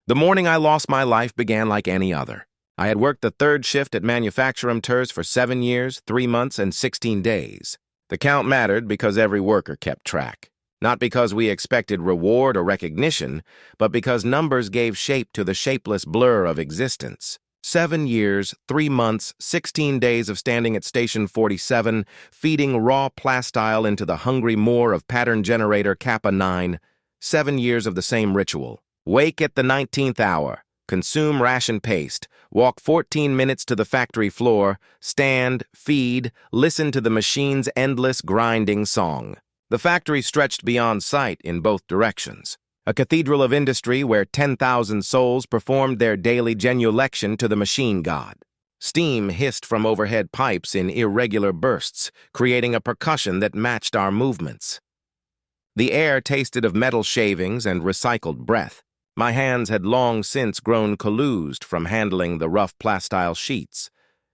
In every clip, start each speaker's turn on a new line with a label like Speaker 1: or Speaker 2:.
Speaker 1: The morning I lost my life began like any other. I had worked the third shift at Manufacturum Tours for 7 years, 3 months, and 16 days. The count mattered because every worker kept track. Not because we expected reward or recognition, but because numbers gave shape to the shapeless blur of existence. 7 years, 3 months, 16 days of standing at Station 47, feeding raw plastile into the hungry maw of pattern generator Kappa 9. 7 years of the same ritual. Wake at the 19th hour, consume ration paste, walk 14 minutes to the factory floor, stand, feed, listen to the machine's endless grinding song. The factory stretched beyond sight in both directions. A cathedral of industry where 10,000 souls performed their daily genuflection to the machine god. Steam hissed from overhead pipes in irregular bursts, creating a percussion that matched our movements. The air tasted of metal shavings and recycled breath. My hands had long since grown calloused from handling the rough plastile sheets,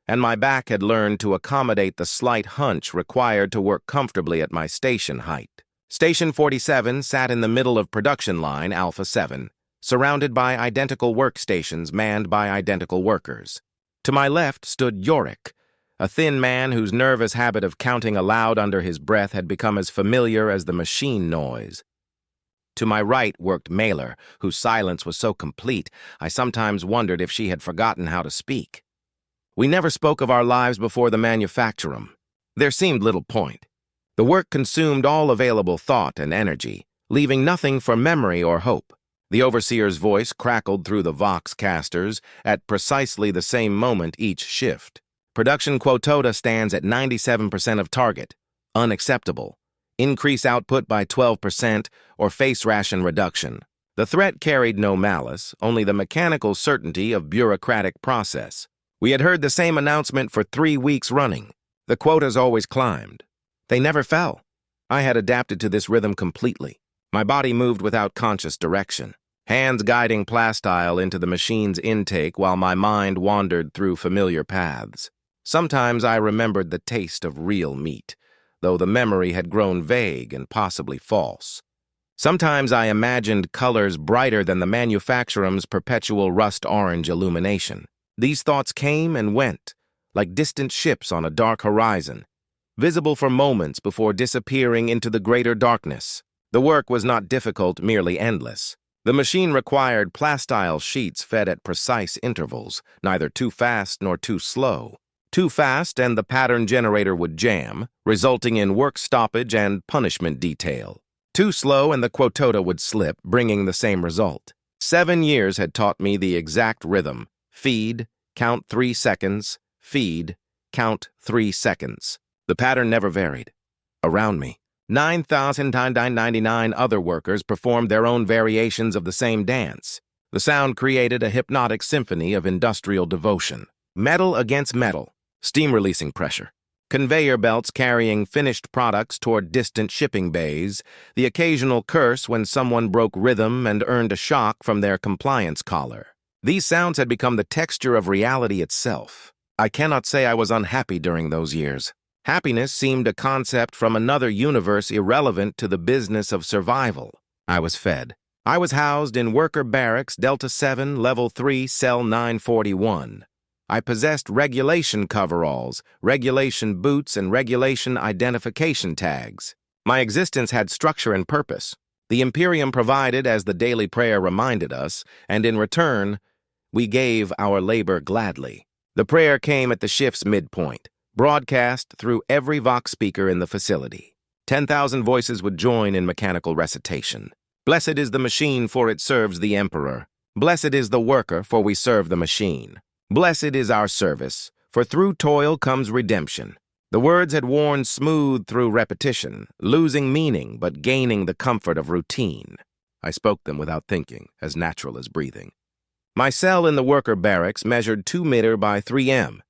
Speaker 1: and my back had learned to accommodate the slight hunch required to work comfortably at my station height. Station 47 sat in the middle of production line Alpha 7, surrounded by identical workstations manned by identical workers. To my left stood Yorick, a thin man whose nervous habit of counting aloud under his breath had become as familiar as the machine noise. To my right worked Mailer, whose silence was so complete, I sometimes wondered if she had forgotten how to speak. We never spoke of our lives before the Manufacturum. There seemed little point. The work consumed all available thought and energy, leaving nothing for memory or hope. The overseer's voice crackled through the Vox casters at precisely the same moment each shift. Production quota stands at 97% of target. Unacceptable. Increase output by 12%, or face ration reduction. The threat carried no malice, only the mechanical certainty of bureaucratic process. We had heard the same announcement for 3 weeks running. The quotas always climbed. They never fell. I had adapted to this rhythm completely. My body moved without conscious direction, hands guiding plastile into the machine's intake while my mind wandered through familiar paths. Sometimes I remembered the taste of real meat, though the memory had grown vague and possibly false. Sometimes I imagined colors brighter than the Manufacturum's perpetual rust-orange illumination. These thoughts came and went, like distant ships on a dark horizon, visible for moments before disappearing into the greater darkness. The work was not difficult, merely endless. The machine required plastile sheets fed at precise intervals, neither too fast nor too slow. Too fast and the pattern generator would jam, resulting in work stoppage and punishment detail. Too slow and the quota would slip, bringing the same result. 7 years had taught me the exact rhythm. Feed, count 3 seconds, feed, count 3 seconds. The pattern never varied. Around me, 9,999 other workers performed their own variations of the same dance. The sound created a hypnotic symphony of industrial devotion. Metal against metal. Steam-releasing pressure, conveyor belts carrying finished products toward distant shipping bays, the occasional curse when someone broke rhythm and earned a shock from their compliance collar. These sounds had become the texture of reality itself. I cannot say I was unhappy during those years. Happiness seemed a concept from another universe irrelevant to the business of survival. I was fed. I was housed in worker barracks Delta 7, Level 3, Cell 941. I possessed regulation coveralls, regulation boots, and regulation identification tags. My existence had structure and purpose. The Imperium provided as the daily prayer reminded us, and in return, we gave our labor gladly. The prayer came at the shift's midpoint, broadcast through every Vox speaker in the facility. 10,000 voices would join in mechanical recitation. Blessed is the machine, for it serves the Emperor. Blessed is the worker, for we serve the machine. Blessed is our service, for through toil comes redemption. The words had worn smooth through repetition, losing meaning but gaining the comfort of routine. I spoke them without thinking, as natural as breathing. My cell in the worker barracks measured 2 meters by 3 m.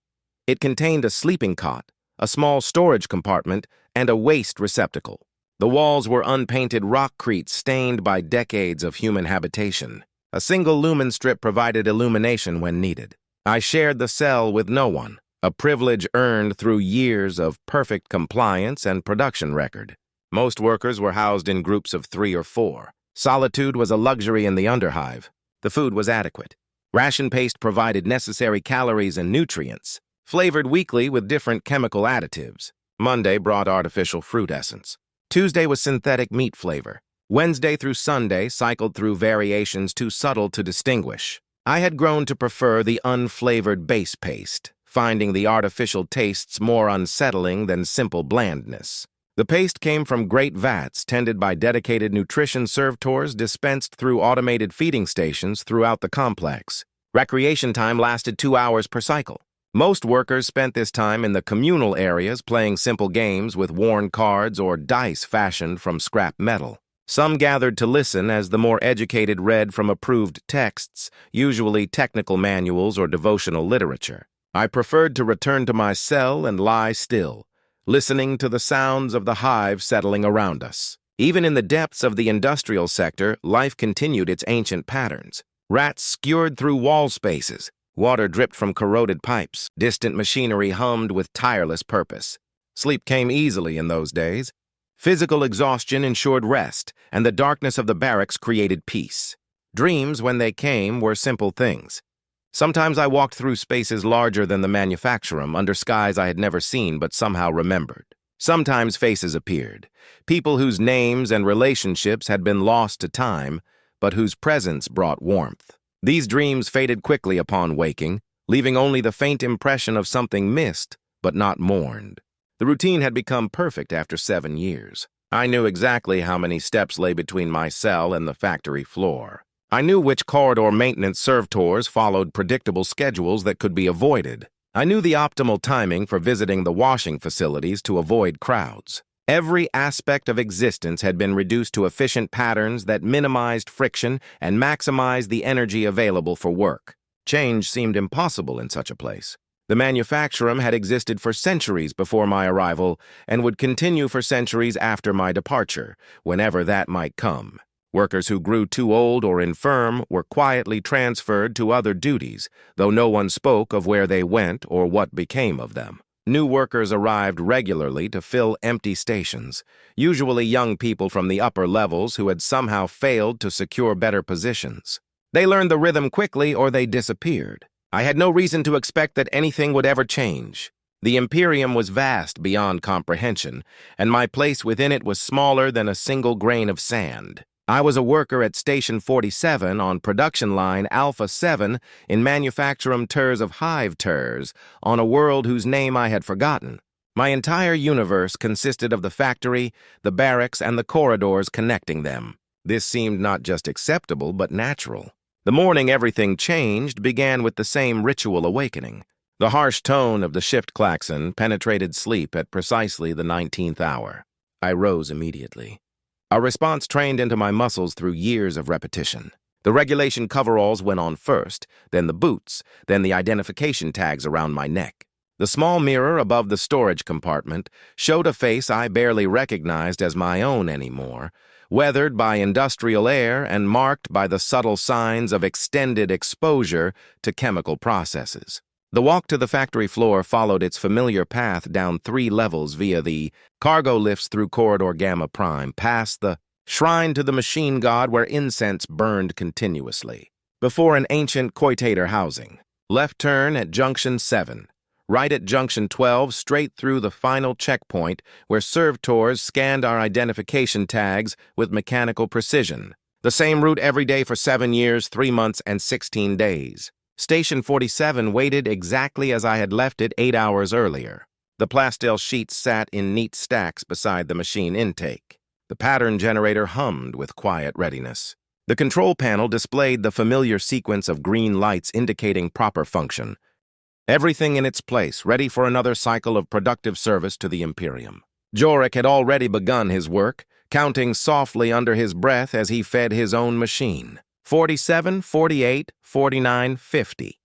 Speaker 1: It contained a sleeping cot, a small storage compartment, and a waste receptacle. The walls were unpainted rockcrete stained by decades of human habitation. A single lumen strip provided illumination when needed. I shared the cell with no one, a privilege earned through years of perfect compliance and production record. Most workers were housed in groups of 3 or 4. Solitude was a luxury in the underhive. The food was adequate. Ration paste provided necessary calories and nutrients, flavored weekly with different chemical additives. Monday brought artificial fruit essence. Tuesday was synthetic meat flavor. Wednesday through Sunday cycled through variations too subtle to distinguish. I had grown to prefer the unflavored base paste, finding the artificial tastes more unsettling than simple blandness. The paste came from great vats tended by dedicated nutrition servitors dispensed through automated feeding stations throughout the complex. Recreation time lasted 2 hours per cycle. Most workers spent this time in the communal areas playing simple games with worn cards or dice fashioned from scrap metal. Some gathered to listen as the more educated read from approved texts, usually technical manuals or devotional literature. I preferred to return to my cell and lie still, listening to the sounds of the hive settling around us. Even in the depths of the industrial sector, life continued its ancient patterns. Rats skewered through wall spaces. Water dripped from corroded pipes. Distant machinery hummed with tireless purpose. Sleep came easily in those days. Physical exhaustion ensured rest, and the darkness of the barracks created peace. Dreams, when they came, were simple things. Sometimes I walked through spaces larger than the manufactorum, under skies I had never seen but somehow remembered. Sometimes faces appeared, people whose names and relationships had been lost to time, but whose presence brought warmth. These dreams faded quickly upon waking, leaving only the faint impression of something missed, but not mourned. The routine had become perfect after 7 years. I knew exactly how many steps lay between my cell and the factory floor. I knew which corridor maintenance servitors followed predictable schedules that could be avoided. I knew the optimal timing for visiting the washing facilities to avoid crowds. Every aspect of existence had been reduced to efficient patterns that minimized friction and maximized the energy available for work. Change seemed impossible in such a place. The manufactorum had existed for centuries before my arrival and would continue for centuries after my departure, whenever that might come. Workers who grew too old or infirm were quietly transferred to other duties, though no one spoke of where they went or what became of them. New workers arrived regularly to fill empty stations, usually young people from the upper levels who had somehow failed to secure better positions. They learned the rhythm quickly or they disappeared. I had no reason to expect that anything would ever change. The Imperium was vast beyond comprehension, and my place within it was smaller than a single grain of sand. I was a worker at Station 47 on production line Alpha 7 in Manufacturum Turs of Hive Turs, on a world whose name I had forgotten. My entire universe consisted of the factory, the barracks, and the corridors connecting them. This seemed not just acceptable, but natural. The morning everything changed began with the same ritual awakening. The harsh tone of the shift klaxon penetrated sleep at precisely the 19th hour. I rose immediately. A response trained into my muscles through years of repetition. The regulation coveralls went on first, then the boots, then the identification tags around my neck. The small mirror above the storage compartment showed a face I barely recognized as my own anymore, weathered by industrial air and marked by the subtle signs of extended exposure to chemical processes. The walk to the factory floor followed its familiar path down 3 levels via the cargo lifts through Corridor Gamma Prime, past the shrine to the machine god where incense burned continuously, before an ancient coitator housing. Left turn at Junction 7, right at Junction 12, straight through the final checkpoint where servitors scanned our identification tags with mechanical precision. The same route every day for 7 years, 3 months, and 16 days. Station 47 waited exactly as I had left it 8 hours earlier. The plastel sheets sat in neat stacks beside the machine intake. The pattern generator hummed with quiet readiness. The control panel displayed the familiar sequence of green lights indicating proper function. Everything in its place, ready for another cycle of productive service to the Imperium. Jorik had already begun his work, counting softly under his breath as he fed his own machine. 47, 48, 49, 50.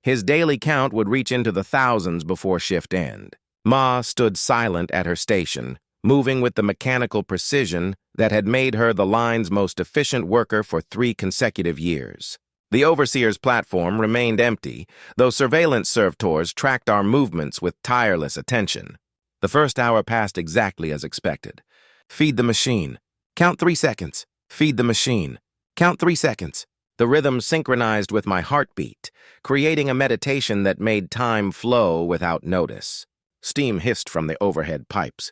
Speaker 1: His daily count would reach into the thousands before shift end. Ma stood silent at her station, moving with the mechanical precision that had made her the line's most efficient worker for 3 consecutive years. The overseer's platform remained empty, though surveillance servitors tracked our movements with tireless attention. The first hour passed exactly as expected. Feed the machine. Count 3 seconds. Feed the machine. Count 3 seconds. The rhythm synchronized with my heartbeat, creating a meditation that made time flow without notice. Steam hissed from the overhead pipes.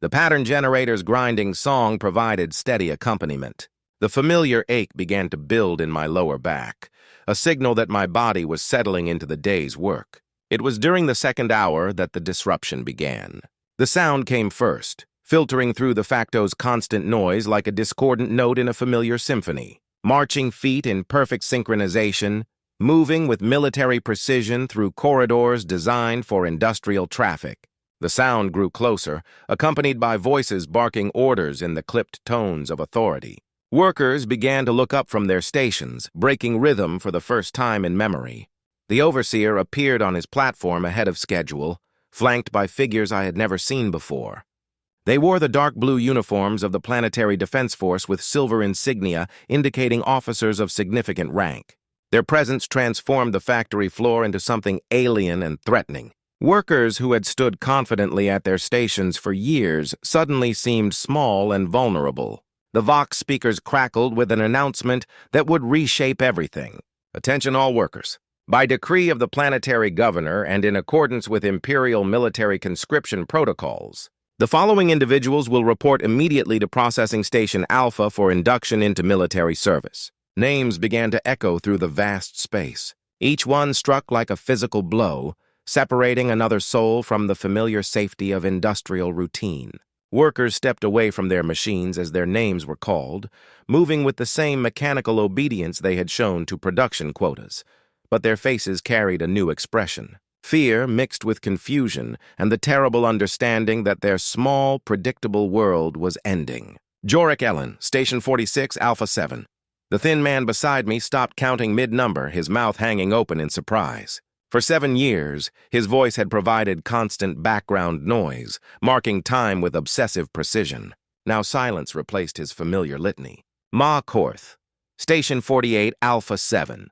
Speaker 1: The pattern generator's grinding song provided steady accompaniment. The familiar ache began to build in my lower back, a signal that my body was settling into the day's work. It was during the second hour that the disruption began. The sound came first, filtering through the facto's constant noise like a discordant note in a familiar symphony. Marching feet in perfect synchronization, moving with military precision through corridors designed for industrial traffic. The sound grew closer, accompanied by voices barking orders in the clipped tones of authority. Workers began to look up from their stations, breaking rhythm for the first time in memory. The overseer appeared on his platform ahead of schedule, flanked by figures I had never seen before. They wore the dark blue uniforms of the Planetary Defense Force with silver insignia indicating officers of significant rank. Their presence transformed the factory floor into something alien and threatening. Workers who had stood confidently at their stations for years suddenly seemed small and vulnerable. The Vox speakers crackled with an announcement that would reshape everything. Attention all workers. By decree of the planetary governor and in accordance with Imperial military conscription protocols, the following individuals will report immediately to Processing Station Alpha for induction into military service. Names began to echo through the vast space. Each one struck like a physical blow, separating another soul from the familiar safety of industrial routine. Workers stepped away from their machines as their names were called, moving with the same mechanical obedience they had shown to production quotas. But their faces carried a new expression. Fear mixed with confusion and the terrible understanding that their small, predictable world was ending. Jorik Ellen, Station 46, Alpha 7. The thin man beside me stopped counting mid-number, his mouth hanging open in surprise. For 7 years, his voice had provided constant background noise, marking time with obsessive precision. Now silence replaced his familiar litany. Ma Korth, Station 48, Alpha 7.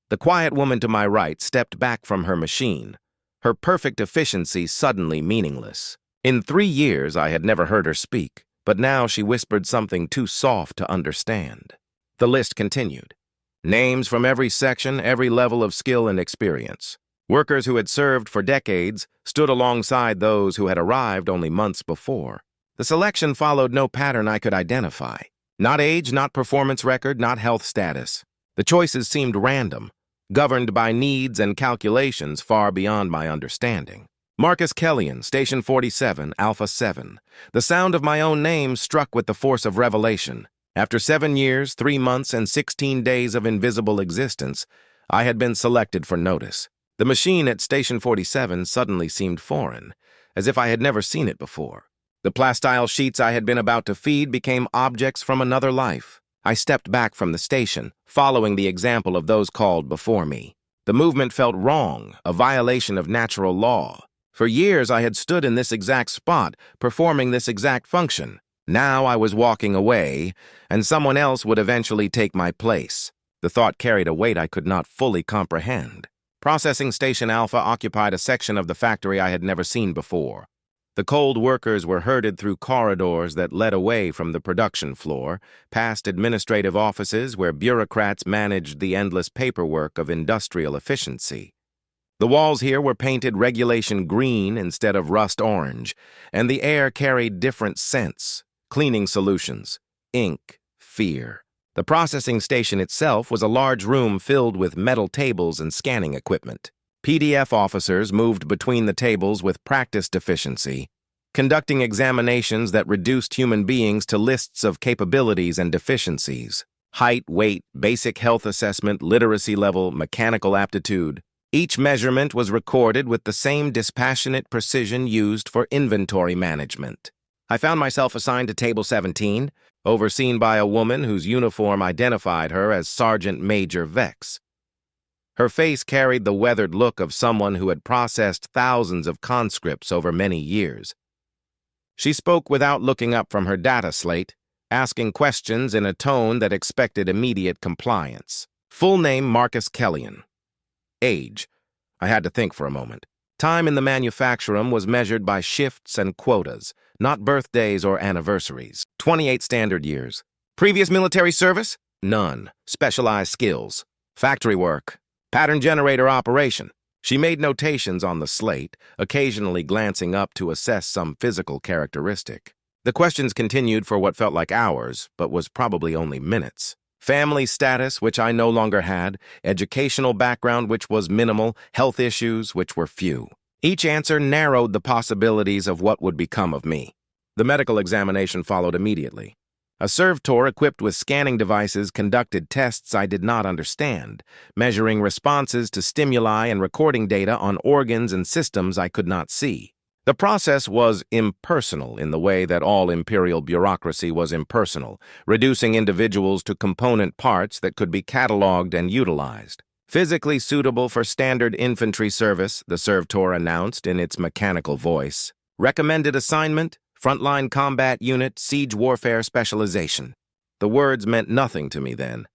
Speaker 1: The quiet woman to my right stepped back from her machine, her perfect efficiency suddenly meaningless. In 3 years, I had never heard her speak, but now she whispered something too soft to understand. The list continued. Names from every section, every level of skill and experience. Workers who had served for decades stood alongside those who had arrived only months before. The selection followed no pattern I could identify. Not age, not performance record, not health status. The choices seemed random, governed by needs and calculations far beyond my understanding. Marcus Kellyan, Station 47, Alpha 7. The sound of my own name struck with the force of revelation. After 7 years, 3 months, and 16 days of invisible existence, I had been selected for notice. The machine at Station 47 suddenly seemed foreign, as if I had never seen it before. The plastile sheets I had been about to feed became objects from another life. I stepped back from the station, following the example of those called before me. The movement felt wrong, a violation of natural law. For years I had stood in this exact spot, performing this exact function. Now I was walking away, and someone else would eventually take my place. The thought carried a weight I could not fully comprehend. Processing Station Alpha occupied a section of the factory I had never seen before. The cold workers were herded through corridors that led away from the production floor, past administrative offices where bureaucrats managed the endless paperwork of industrial efficiency. The walls here were painted regulation green instead of rust orange, and the air carried different scents. Cleaning solutions, ink, fear. The processing station itself was a large room filled with metal tables and scanning equipment. PDF officers moved between the tables with practiced efficiency, conducting examinations that reduced human beings to lists of capabilities and deficiencies. Height, weight, basic health assessment, literacy level, mechanical aptitude. Each measurement was recorded with the same dispassionate precision used for inventory management. I found myself assigned to Table 17, overseen by a woman whose uniform identified her as Sergeant Major Vex. Her face carried the weathered look of someone who had processed thousands of conscripts over many years. She spoke without looking up from her data slate, asking questions in a tone that expected immediate compliance. Full name Marcus Kellyan. Age. I had to think for a moment. Time in the manufacturum was measured by shifts and quotas, not birthdays or anniversaries. 28 standard years. Previous military service? None. Specialized skills. Factory work. Pattern generator operation. She made notations on the slate, occasionally glancing up to assess some physical characteristic. The questions continued for what felt like hours, but was probably only minutes. Family status, which I no longer had, educational background, which was minimal, health issues, which were few. Each answer narrowed the possibilities of what would become of me. The medical examination followed immediately. A servitor equipped with scanning devices conducted tests I did not understand, measuring responses to stimuli and recording data on organs and systems I could not see. The process was impersonal in the way that all Imperial bureaucracy was impersonal, reducing individuals to component parts that could be cataloged and utilized. Physically suitable for standard infantry service, the servitor announced in its mechanical voice. Recommended assignment? Frontline combat unit, siege warfare specialization. The words meant nothing to me then.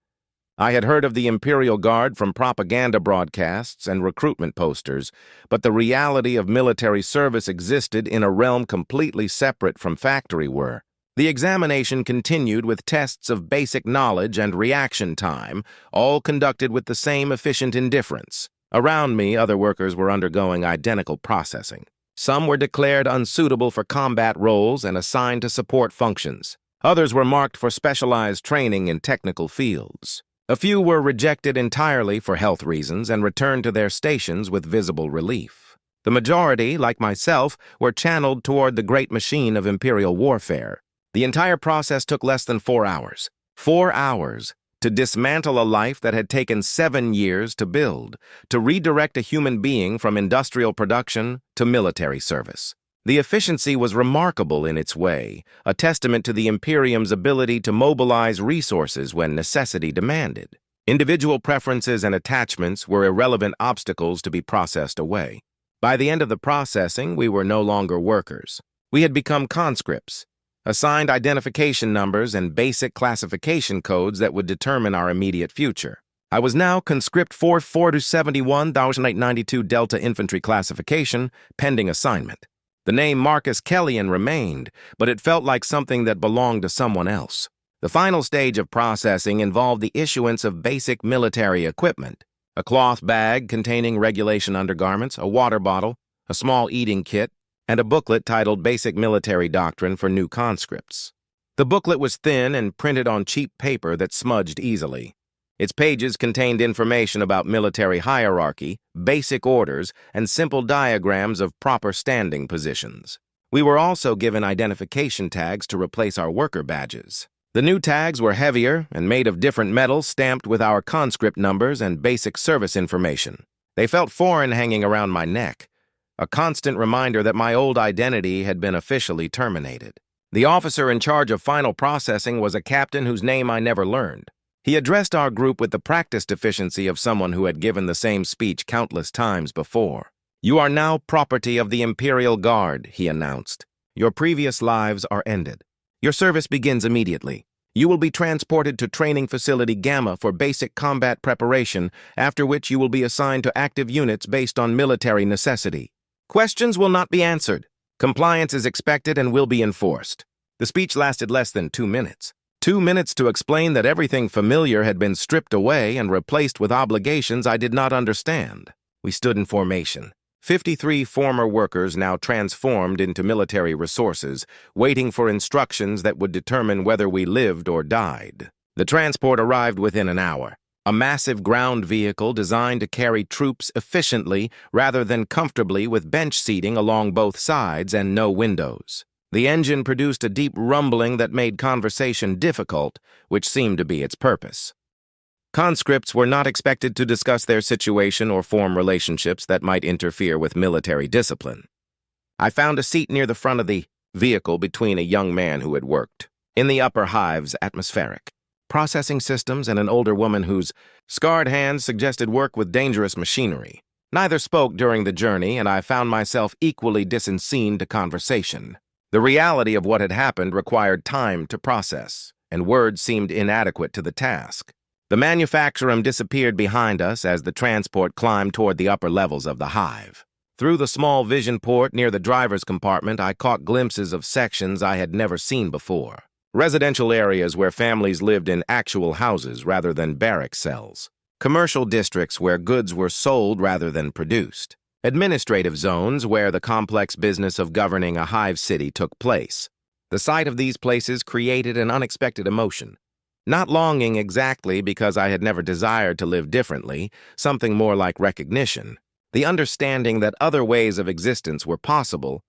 Speaker 1: I had heard of the Imperial Guard from propaganda broadcasts and recruitment posters, but the reality of military service existed in a realm completely separate from factory work. The examination continued with tests of basic knowledge and reaction time, all conducted with the same efficient indifference. Around me, other workers were undergoing identical processing. Some were declared unsuitable for combat roles and assigned to support functions. Others were marked for specialized training in technical fields. A few were rejected entirely for health reasons and returned to their stations with visible relief. The majority, like myself, were channeled toward the great machine of Imperial warfare. The entire process took less than 4 hours. 4 hours to dismantle a life that had taken 7 years to build, to redirect a human being from industrial production to military service. The efficiency was remarkable in its way, a testament to the Imperium's ability to mobilize resources when necessity demanded. Individual preferences and attachments were irrelevant obstacles to be processed away. By the end of the processing, we were no longer workers. We had become conscripts, assigned identification numbers and basic classification codes that would determine our immediate future. I was now conscript 44-71,892 Delta Infantry classification, pending assignment. The name Marcus Kellian remained, but it felt like something that belonged to someone else. The final stage of processing involved the issuance of basic military equipment: a cloth bag containing regulation undergarments, a water bottle, a small eating kit, and a booklet titled Basic Military Doctrine for New Conscripts. The booklet was thin and printed on cheap paper that smudged easily. Its pages contained information about military hierarchy, basic orders, and simple diagrams of proper standing positions. We were also given identification tags to replace our worker badges. The new tags were heavier and made of different metals stamped with our conscript numbers and basic service information. They felt foreign hanging around my neck, a constant reminder that my old identity had been officially terminated. The officer in charge of final processing was a captain whose name I never learned. He addressed our group with the practiced efficiency of someone who had given the same speech countless times before. "You are now property of the Imperial Guard," he announced. "Your previous lives are ended. Your service begins immediately. You will be transported to Training Facility Gamma for basic combat preparation, after which you will be assigned to active units based on military necessity. Questions will not be answered. Compliance is expected and will be enforced." The speech lasted less than 2 minutes. 2 minutes to explain that everything familiar had been stripped away and replaced with obligations I did not understand. We stood in formation. 53 former workers now transformed into military resources, waiting for instructions that would determine whether we lived or died. The transport arrived within an hour. A massive ground vehicle designed to carry troops efficiently rather than comfortably, with bench seating along both sides and no windows. The engine produced a deep rumbling that made conversation difficult, which seemed to be its purpose. Conscripts were not expected to discuss their situation or form relationships that might interfere with military discipline. I found a seat near the front of the vehicle between a young man who had worked in the upper hive's atmospheric processing systems and an older woman whose scarred hands suggested work with dangerous machinery. Neither spoke during the journey, and I found myself equally disensigned to conversation. The reality of what had happened required time to process, and words seemed inadequate to the task. The Manufacturum disappeared behind us as the transport climbed toward the upper levels of the hive. Through the small vision port near the driver's compartment, I caught glimpses of sections I had never seen before. Residential areas where families lived in actual houses rather than barrack cells. Commercial districts where goods were sold rather than produced. Administrative zones where the complex business of governing a hive city took place. The sight of these places created an unexpected emotion. Not longing exactly because I had never desired to live differently, something more like recognition. The understanding that other ways of existence were possible,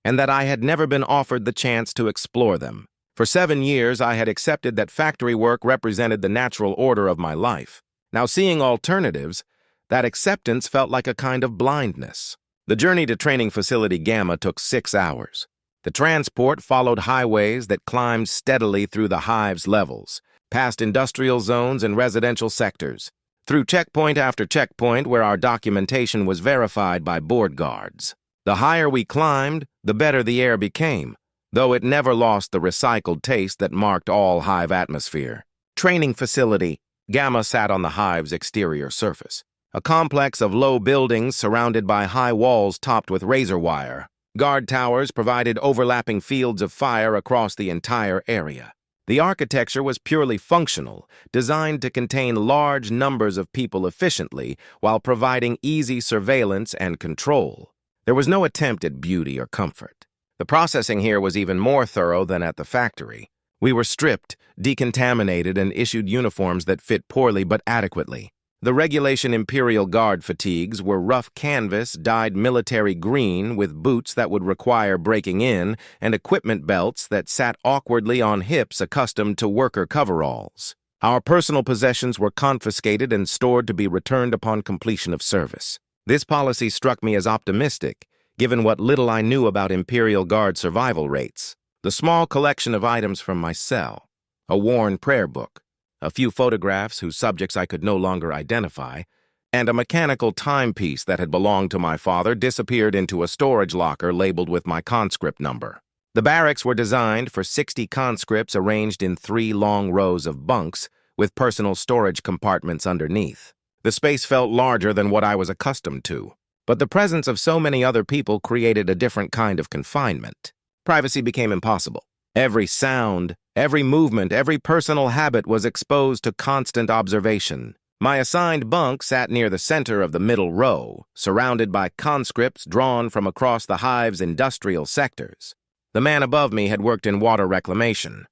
Speaker 1: and that I had never been offered the chance to explore them. For 7 years, I had accepted that factory work represented the natural order of my life. Now, seeing alternatives, that acceptance felt like a kind of blindness. The journey to training facility Gamma took 6 hours. The transport followed highways that climbed steadily through the hive's levels, past industrial zones and residential sectors, through checkpoint after checkpoint where our documentation was verified by board guards. The higher we climbed, the better the air became, though it never lost the recycled taste that marked all hive atmosphere. Training facility Gamma sat on the hive's exterior surface, a complex of low buildings surrounded by high walls topped with razor wire. Guard towers provided overlapping fields of fire across the entire area. The architecture was purely functional, designed to contain large numbers of people efficiently while providing easy surveillance and control. There was no attempt at beauty or comfort. The processing here was even more thorough than at the factory. We were stripped, decontaminated, and issued uniforms that fit poorly but adequately. The regulation Imperial Guard fatigues were rough canvas dyed military green with boots that would require breaking in and equipment belts that sat awkwardly on hips accustomed to worker coveralls. Our personal possessions were confiscated and stored to be returned upon completion of service. This policy struck me as optimistic, given what little I knew about Imperial Guard survival rates. The small collection of items from my cell, a worn prayer book, a few photographs whose subjects I could no longer identify, and a mechanical timepiece that had belonged to my father disappeared into a storage locker labeled with my conscript number. The barracks were designed for 60 conscripts arranged in 3 long rows of bunks with personal storage compartments underneath. The space felt larger than what I was accustomed to, but the presence of so many other people created a different kind of confinement. Privacy became impossible. Every sound, every movement, every personal habit was exposed to constant observation. My assigned bunk sat near the center of the middle row, surrounded by conscripts drawn from across the hive's industrial sectors. The man above me had worked in water reclamation.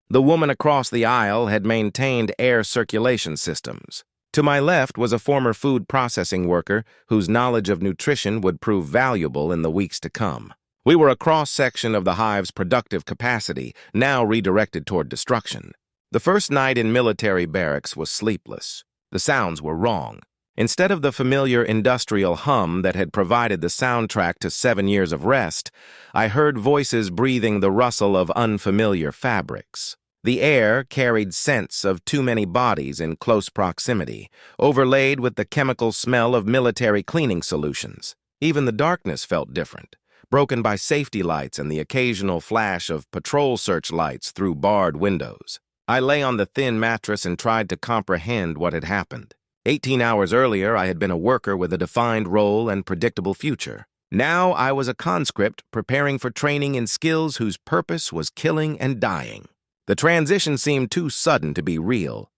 Speaker 1: The woman across the aisle had maintained air circulation systems. To my left was a former food processing worker whose knowledge of nutrition would prove valuable in the weeks to come. We were a cross-section of the hive's productive capacity, now redirected toward destruction. The first night in military barracks was sleepless. The sounds were wrong. Instead of the familiar industrial hum that had provided the soundtrack to 7 years of rest, I heard voices breathing the rustle of unfamiliar fabrics. The air carried scents of too many bodies in close proximity, overlaid with the chemical smell of military cleaning solutions. Even the darkness felt different, broken by safety lights and the occasional flash of patrol searchlights through barred windows. I lay on the thin mattress and tried to comprehend what had happened. 18 hours earlier, I had been a worker with a defined role and predictable future. Now I was a conscript preparing for training in skills whose purpose was killing and dying. The transition seemed too sudden to be real,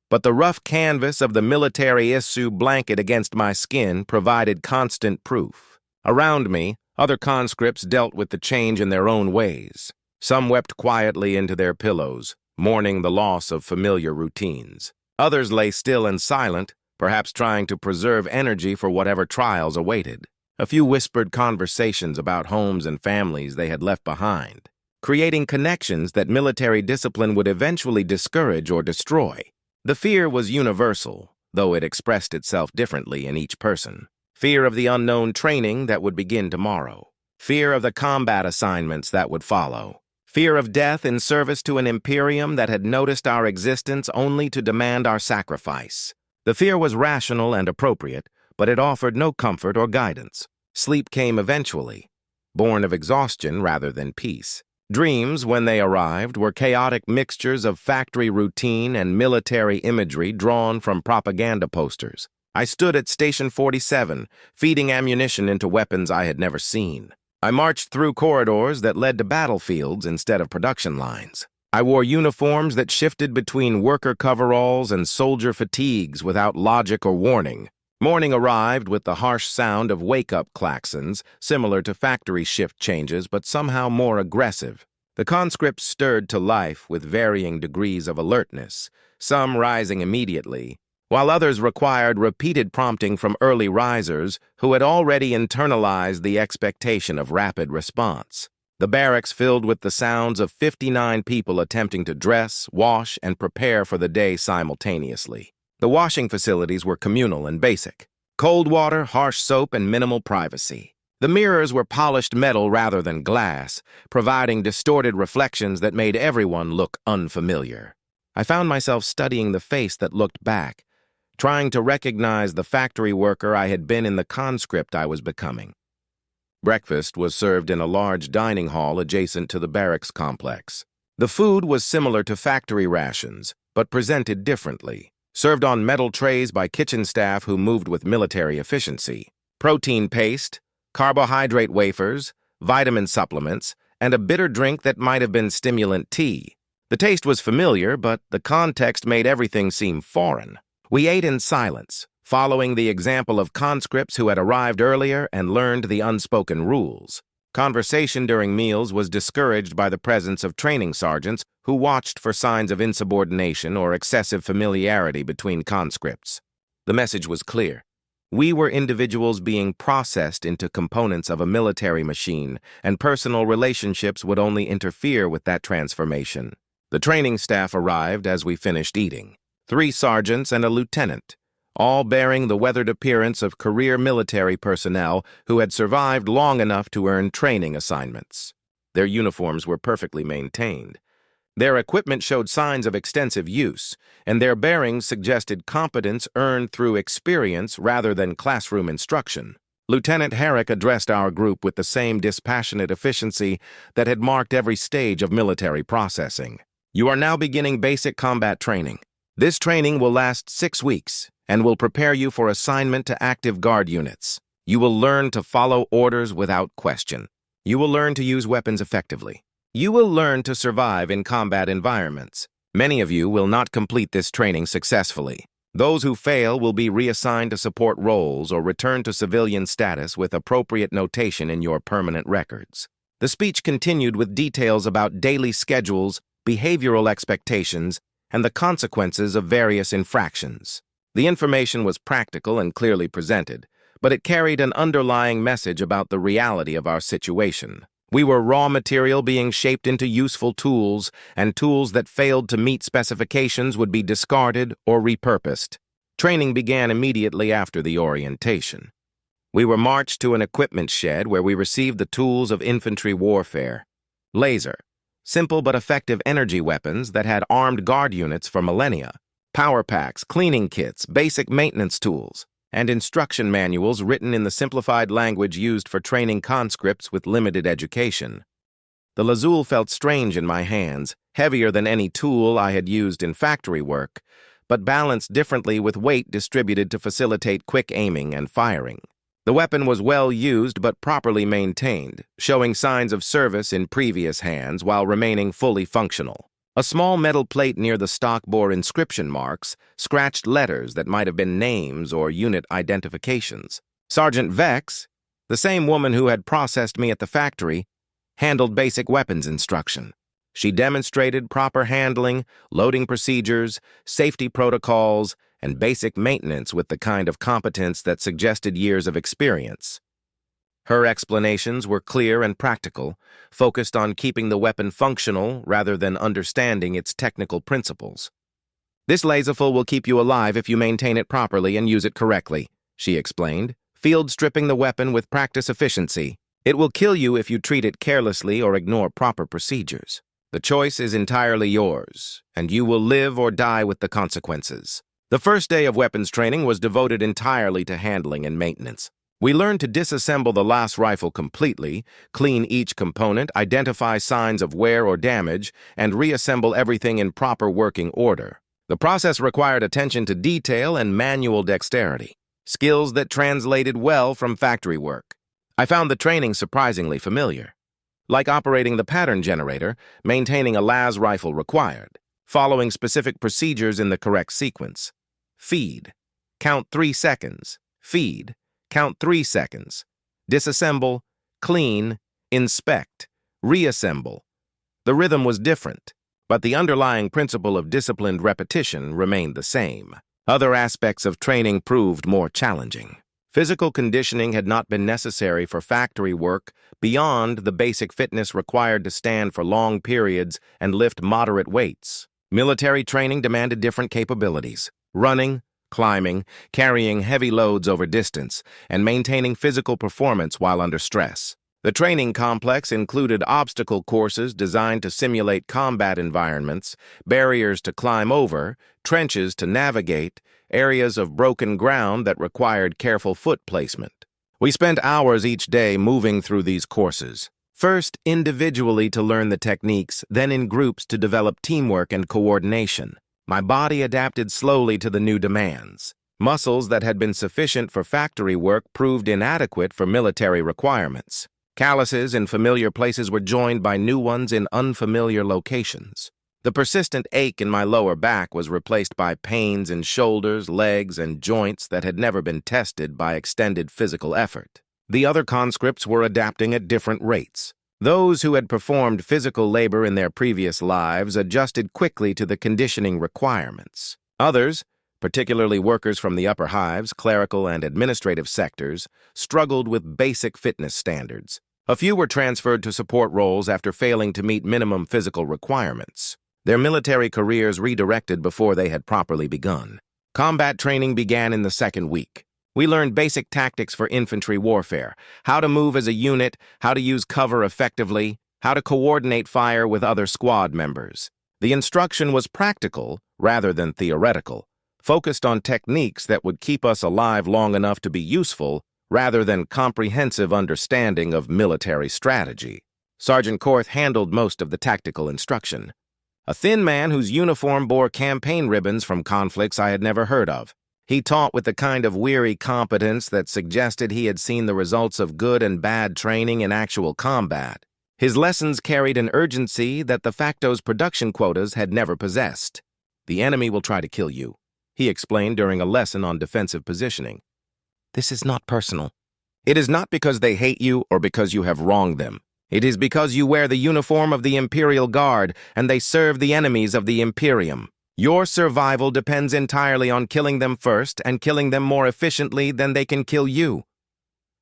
Speaker 1: but the rough canvas of the military issue blanket against my skin provided constant proof. Around me, other conscripts dealt with the change in their own ways. Some wept quietly into their pillows, mourning the loss of familiar routines. Others lay still and silent, perhaps trying to preserve energy for whatever trials awaited. A few whispered conversations about homes and families they had left behind, creating connections that military discipline would eventually discourage or destroy. The fear was universal, though it expressed itself differently in each person. Fear of the unknown training that would begin tomorrow. Fear of the combat assignments that would follow. Fear of death in service to an Imperium that had noticed our existence only to demand our sacrifice. The fear was rational and appropriate, but it offered no comfort or guidance. Sleep came eventually, born of exhaustion rather than peace. Dreams, when they arrived, were chaotic mixtures of factory routine and military imagery drawn from propaganda posters. I stood at Station 47, feeding ammunition into weapons I had never seen. I marched through corridors that led to battlefields instead of production lines. I wore uniforms that shifted between worker coveralls and soldier fatigues without logic or warning. Morning arrived with the harsh sound of wake-up klaxons, similar to factory shift changes but somehow more aggressive. The conscripts stirred to life with varying degrees of alertness, some rising immediately, while others required repeated prompting from early risers who had already internalized the expectation of rapid response. The barracks filled with the sounds of 59 people attempting to dress, wash, and prepare for the day simultaneously. The washing facilities were communal and basic. Cold water, harsh soap, and minimal privacy. The mirrors were polished metal rather than glass, providing distorted reflections that made everyone look unfamiliar. I found myself studying the face that looked back, trying to recognize the factory worker I had been in the conscript I was becoming. Breakfast was served in a large dining hall adjacent to the barracks complex. The food was similar to factory rations, but presented differently, served on metal trays by kitchen staff who moved with military efficiency. Protein paste, carbohydrate wafers, vitamin supplements, and a bitter drink that might have been stimulant tea. The taste was familiar, but the context made everything seem foreign. We ate in silence, following the example of conscripts who had arrived earlier and learned the unspoken rules. Conversation during meals was discouraged by the presence of training sergeants who watched for signs of insubordination or excessive familiarity between conscripts. The message was clear. We were individuals being processed into components of a military machine, and personal relationships would only interfere with that transformation. The training staff arrived as we finished eating. 3 sergeants and a lieutenant, all bearing the weathered appearance of career military personnel who had survived long enough to earn training assignments. Their uniforms were perfectly maintained. Their equipment showed signs of extensive use, and their bearings suggested competence earned through experience rather than classroom instruction. Lieutenant Herrick addressed our group with the same dispassionate efficiency that had marked every stage of military processing. You are now beginning basic combat training. This training will last 6 weeks and will prepare you for assignment to active guard units. You will learn to follow orders without question. You will learn to use weapons effectively. You will learn to survive in combat environments. Many of you will not complete this training successfully. Those who fail will be reassigned to support roles or return to civilian status with appropriate notation in your permanent records. The speech continued with details about daily schedules, behavioral expectations, and the consequences of various infractions. The information was practical and clearly presented, but it carried an underlying message about the reality of our situation. We were raw material being shaped into useful tools, and tools that failed to meet specifications would be discarded or repurposed. Training began immediately after the orientation. We were marched to an equipment shed where we received the tools of infantry warfare. Laser, simple but effective energy weapons that had armed guard units for millennia. Power packs, cleaning kits, basic maintenance tools, and instruction manuals written in the simplified language used for training conscripts with limited education. The lazuli felt strange in my hands, heavier than any tool I had used in factory work, but balanced differently with weight distributed to facilitate quick aiming and firing. The weapon was well used but properly maintained, showing signs of service in previous hands while remaining fully functional. A small metal plate near the stock bore inscription marks, scratched letters that might have been names or unit identifications. Sergeant Vex, the same woman who had processed me at the factory, handled basic weapons instruction. She demonstrated proper handling, loading procedures, safety protocols, and basic maintenance with the kind of competence that suggested years of experience. Her explanations were clear and practical, focused on keeping the weapon functional rather than understanding its technical principles. This laserful will keep you alive if you maintain it properly and use it correctly, she explained, field stripping the weapon with practice efficiency. It will kill you if you treat it carelessly or ignore proper procedures. The choice is entirely yours, and you will live or die with the consequences. The first day of weapons training was devoted entirely to handling and maintenance. We learned to disassemble the last rifle completely, clean each component, identify signs of wear or damage, and reassemble everything in proper working order. The process required attention to detail and manual dexterity, skills that translated well from factory work. I found the training surprisingly familiar. like operating the pattern generator, maintaining a las rifle required, following specific procedures in the correct sequence. Feed. Count 3 seconds. Feed. Count 3 seconds. Disassemble. Clean. Inspect. Reassemble. The rhythm was different, but the underlying principle of disciplined repetition remained the same. Other aspects of training proved more challenging. Physical conditioning had not been necessary for factory work beyond the basic fitness required to stand for long periods and lift moderate weights. Military training demanded different capabilities: running, climbing, carrying heavy loads over distance, and maintaining physical performance while under stress. The training complex included obstacle courses designed to simulate combat environments, barriers to climb over, trenches to navigate, areas of broken ground that required careful foot placement. We spent hours each day moving through these courses, first individually to learn the techniques, then in groups to develop teamwork and coordination. My body adapted slowly to the new demands. Muscles that had been sufficient for factory work proved inadequate for military requirements. Calluses in familiar places were joined by new ones in unfamiliar locations. The persistent ache in my lower back was replaced by pains in shoulders, legs, and joints that had never been tested by extended physical effort. The other conscripts were adapting at different rates. Those who had performed physical labor in their previous lives adjusted quickly to the conditioning requirements. Others, particularly workers from the upper hives, clerical and administrative sectors, struggled with basic fitness standards. A few were transferred to support roles after failing to meet minimum physical requirements. Their military careers redirected before they had properly begun. Combat training began in the second week. We learned basic tactics for infantry warfare: how to move as a unit, how to use cover effectively, how to coordinate fire with other squad members. The instruction was practical rather than theoretical, focused on techniques that would keep us alive long enough to be useful rather than comprehensive understanding of military strategy. Sergeant Korth handled most of the tactical instruction. A thin man whose uniform bore campaign ribbons from conflicts I had never heard of. He taught with the kind of weary competence that suggested he had seen the results of good and bad training in actual combat. His lessons carried an urgency that the Facto's production quotas had never possessed. "The enemy will try to kill you," he explained during a lesson on defensive positioning. "This is not personal. It is not because they hate you or because you have wronged them. It is because you wear the uniform of the Imperial Guard and they serve the enemies of the Imperium. Your survival depends entirely on killing them first and killing them more efficiently than they can kill you."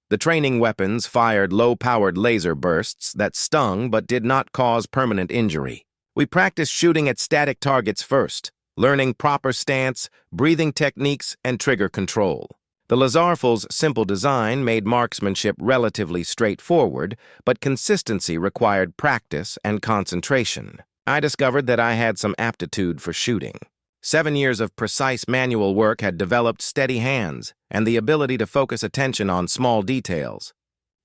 Speaker 1: The training weapons fired low-powered laser bursts that stung but did not cause permanent injury. We practiced shooting at static targets first, learning proper stance, breathing techniques, and trigger control. The Lazarful's simple design made marksmanship relatively straightforward, but consistency required practice and concentration. I discovered that I had some aptitude for shooting. 7 years of precise manual work had developed steady hands and the ability to focus attention on small details.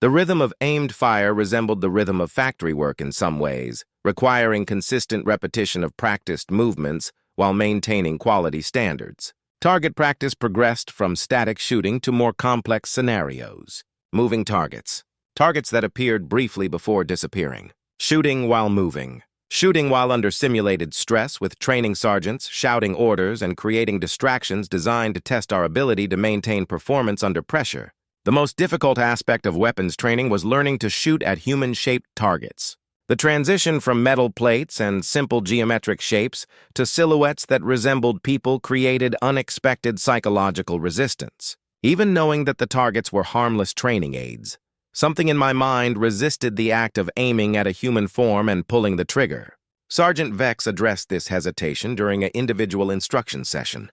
Speaker 1: The rhythm of aimed fire resembled the rhythm of factory work in some ways, requiring consistent repetition of practiced movements while maintaining quality standards. Target practice progressed from static shooting to more complex scenarios. Moving targets. Targets that appeared briefly before disappearing. Shooting while moving. Shooting while under simulated stress with training sergeants, shouting orders, and creating distractions designed to test our ability to maintain performance under pressure. The most difficult aspect of weapons training was learning to shoot at human-shaped targets. The transition from metal plates and simple geometric shapes to silhouettes that resembled people created unexpected psychological resistance. Even knowing that the targets were harmless training aids, something in my mind resisted the act of aiming at a human form and pulling the trigger. Sergeant Vex addressed this hesitation during an individual instruction session.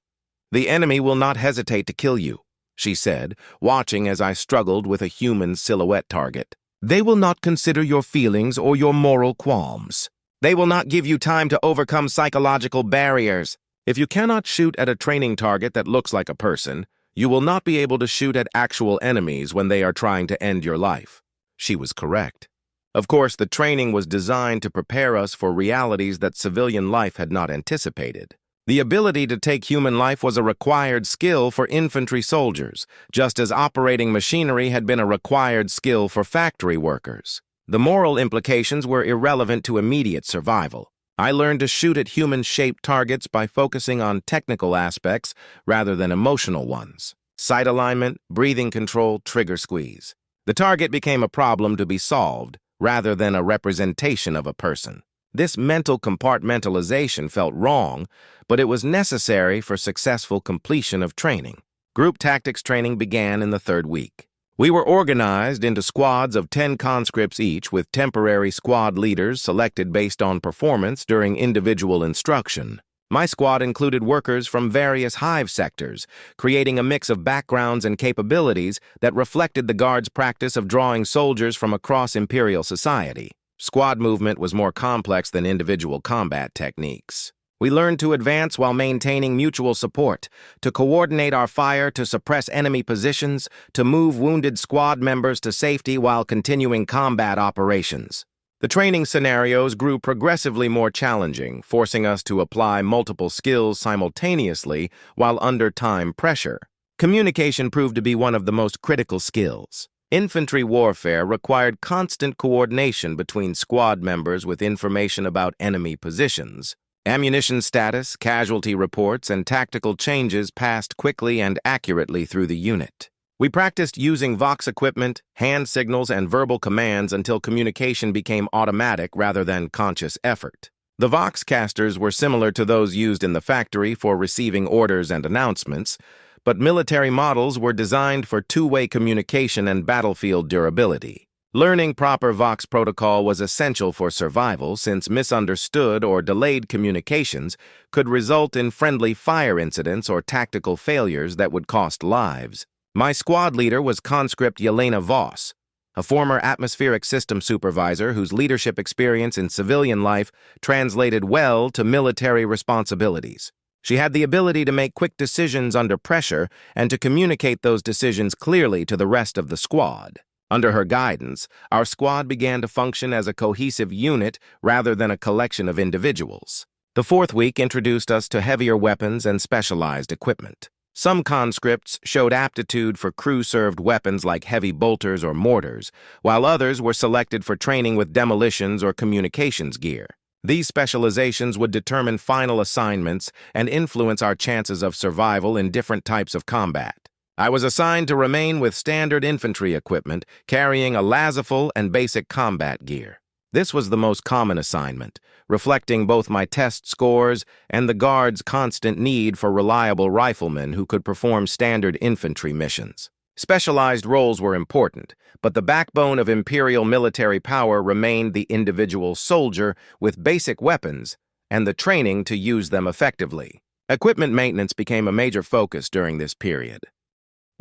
Speaker 1: "The enemy will not hesitate to kill you," she said, watching as I struggled with a human silhouette target. "They will not consider your feelings or your moral qualms. They will not give you time to overcome psychological barriers. If you cannot shoot at a training target that looks like a person, you will not be able to shoot at actual enemies when they are trying to end your life." She was correct. Of course, the training was designed to prepare us for realities that civilian life had not anticipated. The ability to take human life was a required skill for infantry soldiers, just as operating machinery had been a required skill for factory workers. The moral implications were irrelevant to immediate survival. I learned to shoot at human-shaped targets by focusing on technical aspects rather than emotional ones. Sight alignment, breathing control, trigger squeeze. The target became a problem to be solved rather than a representation of a person. This mental compartmentalization felt wrong, but it was necessary for successful completion of training. Group tactics training began in the third week. We were organized into squads of 10 conscripts each, with temporary squad leaders selected based on performance during individual instruction. My squad included workers from various hive sectors, creating a mix of backgrounds and capabilities that reflected the Guard's practice of drawing soldiers from across Imperial society. Squad movement was more complex than individual combat techniques. We learned to advance while maintaining mutual support, to coordinate our fire to suppress enemy positions, to move wounded squad members to safety while continuing combat operations. The training scenarios grew progressively more challenging, forcing us to apply multiple skills simultaneously while under time pressure. Communication proved to be one of the most critical skills. Infantry warfare required constant coordination between squad members with information about enemy positions. Ammunition status, casualty reports, and tactical changes passed quickly and accurately through the unit. We practiced using Vox equipment, hand signals, and verbal commands until communication became automatic rather than conscious effort. The Vox casters were similar to those used in the factory for receiving orders and announcements, but military models were designed for two-way communication and battlefield durability. Learning proper Vox protocol was essential for survival, since misunderstood or delayed communications could result in friendly fire incidents or tactical failures that would cost lives. My squad leader was conscript Yelena Voss, a former atmospheric system supervisor whose leadership experience in civilian life translated well to military responsibilities. She had the ability to make quick decisions under pressure and to communicate those decisions clearly to the rest of the squad. Under her guidance, our squad began to function as a cohesive unit rather than a collection of individuals. The fourth week introduced us to heavier weapons and specialized equipment. Some conscripts showed aptitude for crew-served weapons like heavy bolters or mortars, while others were selected for training with demolitions or communications gear. These specializations would determine final assignments and influence our chances of survival in different types of combat. I was assigned to remain with standard infantry equipment, carrying a lazifel and basic combat gear. This was the most common assignment, reflecting both my test scores and the Guard's constant need for reliable riflemen who could perform standard infantry missions. Specialized roles were important, but the backbone of Imperial military power remained the individual soldier with basic weapons and the training to use them effectively. Equipment maintenance became a major focus during this period.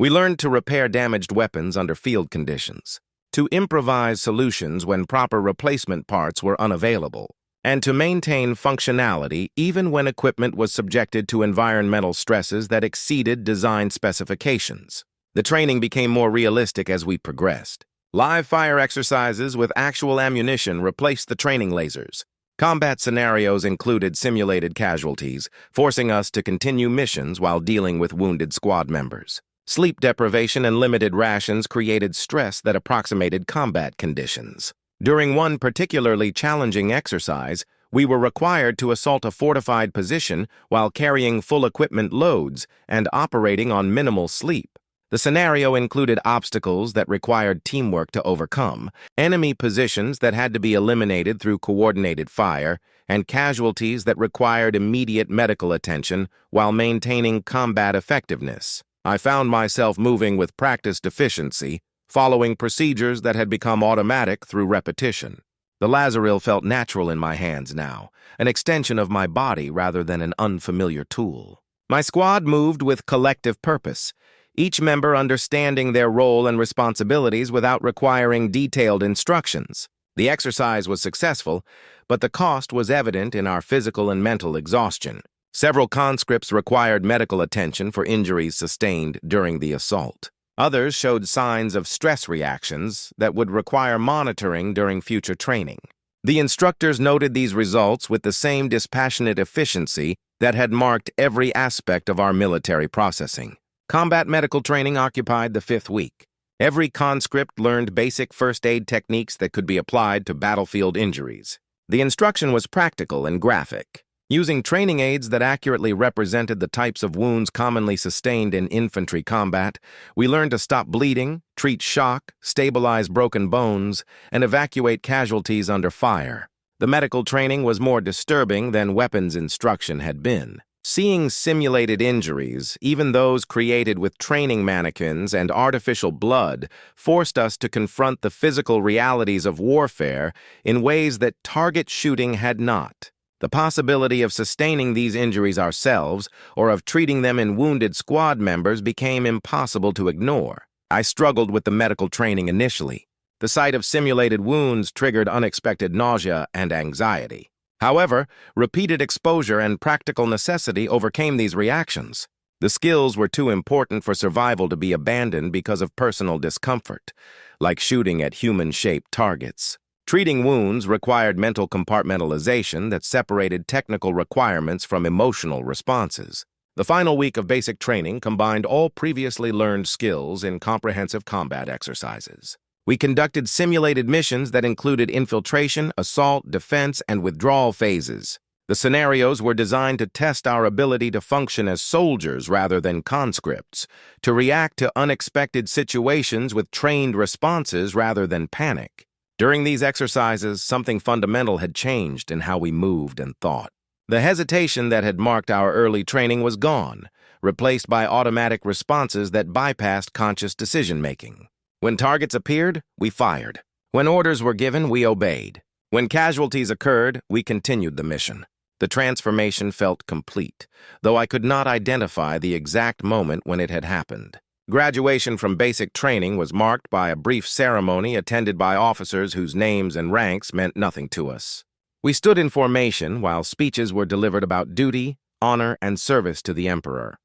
Speaker 1: We learned to repair damaged weapons under field conditions, to improvise solutions when proper replacement parts were unavailable, and to maintain functionality even when equipment was subjected to environmental stresses that exceeded design specifications. The training became more realistic as we progressed. Live fire exercises with actual ammunition replaced the training lasers. Combat scenarios included simulated casualties, forcing us to continue missions while dealing with wounded squad members. Sleep deprivation and limited rations created stress that approximated combat conditions. During one particularly challenging exercise, we were required to assault a fortified position while carrying full equipment loads and operating on minimal sleep. The scenario included obstacles that required teamwork to overcome, enemy positions that had to be eliminated through coordinated fire, and casualties that required immediate medical attention while maintaining combat effectiveness. I found myself moving with practiced efficiency, following procedures that had become automatic through repetition. The lazaril felt natural in my hands now, an extension of my body rather than an unfamiliar tool. My squad moved with collective purpose, each member understanding their role and responsibilities without requiring detailed instructions. The exercise was successful, but the cost was evident in our physical and mental exhaustion. Several conscripts required medical attention for injuries sustained during the assault. Others showed signs of stress reactions that would require monitoring during future training. The instructors noted these results with the same dispassionate efficiency that had marked every aspect of our military processing. Combat medical training occupied the fifth week. Every conscript learned basic first aid techniques that could be applied to battlefield injuries. The instruction was practical and graphic, using training aids that accurately represented the types of wounds commonly sustained in infantry combat. We learned to stop bleeding, treat shock, stabilize broken bones, and evacuate casualties under fire. The medical training was more disturbing than weapons instruction had been. Seeing simulated injuries, even those created with training mannequins and artificial blood, forced us to confront the physical realities of warfare in ways that target shooting had not. The possibility of sustaining these injuries ourselves or of treating them in wounded squad members became impossible to ignore. I struggled with the medical training initially. The sight of simulated wounds triggered unexpected nausea and anxiety. However, repeated exposure and practical necessity overcame these reactions. The skills were too important for survival to be abandoned because of personal discomfort, like shooting at human-shaped targets. Treating wounds required mental compartmentalization that separated technical requirements from emotional responses. The final week of basic training combined all previously learned skills in comprehensive combat exercises. We conducted simulated missions that included infiltration, assault, defense, and withdrawal phases. The scenarios were designed to test our ability to function as soldiers rather than conscripts, to react to unexpected situations with trained responses rather than panic. During these exercises, something fundamental had changed in how we moved and thought. The hesitation that had marked our early training was gone, replaced by automatic responses that bypassed conscious decision-making. When targets appeared, we fired. When orders were given, we obeyed. When casualties occurred, we continued the mission. The transformation felt complete, though I could not identify the exact moment when it had happened. Graduation from basic training was marked by a brief ceremony attended by officers whose names and ranks meant nothing to us. We stood in formation while speeches were delivered about duty, honor, and service to the Emperor.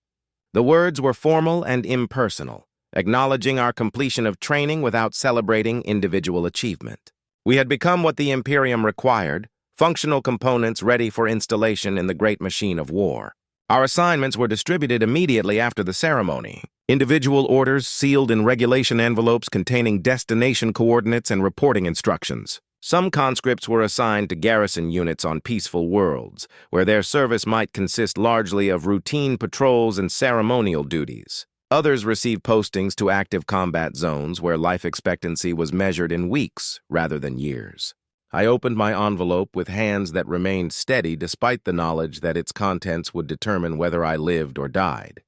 Speaker 1: The words were formal and impersonal, acknowledging our completion of training without celebrating individual achievement. We had become what the Imperium required, functional components ready for installation in the great machine of war. Our assignments were distributed immediately after the ceremony. Individual orders sealed in regulation envelopes containing destination coordinates and reporting instructions. Some conscripts were assigned to garrison units on peaceful worlds, where their service might consist largely of routine patrols and ceremonial duties. Others received postings to active combat zones where life expectancy was measured in weeks rather than years. I opened my envelope with hands that remained steady despite the knowledge that its contents would determine whether I lived or died.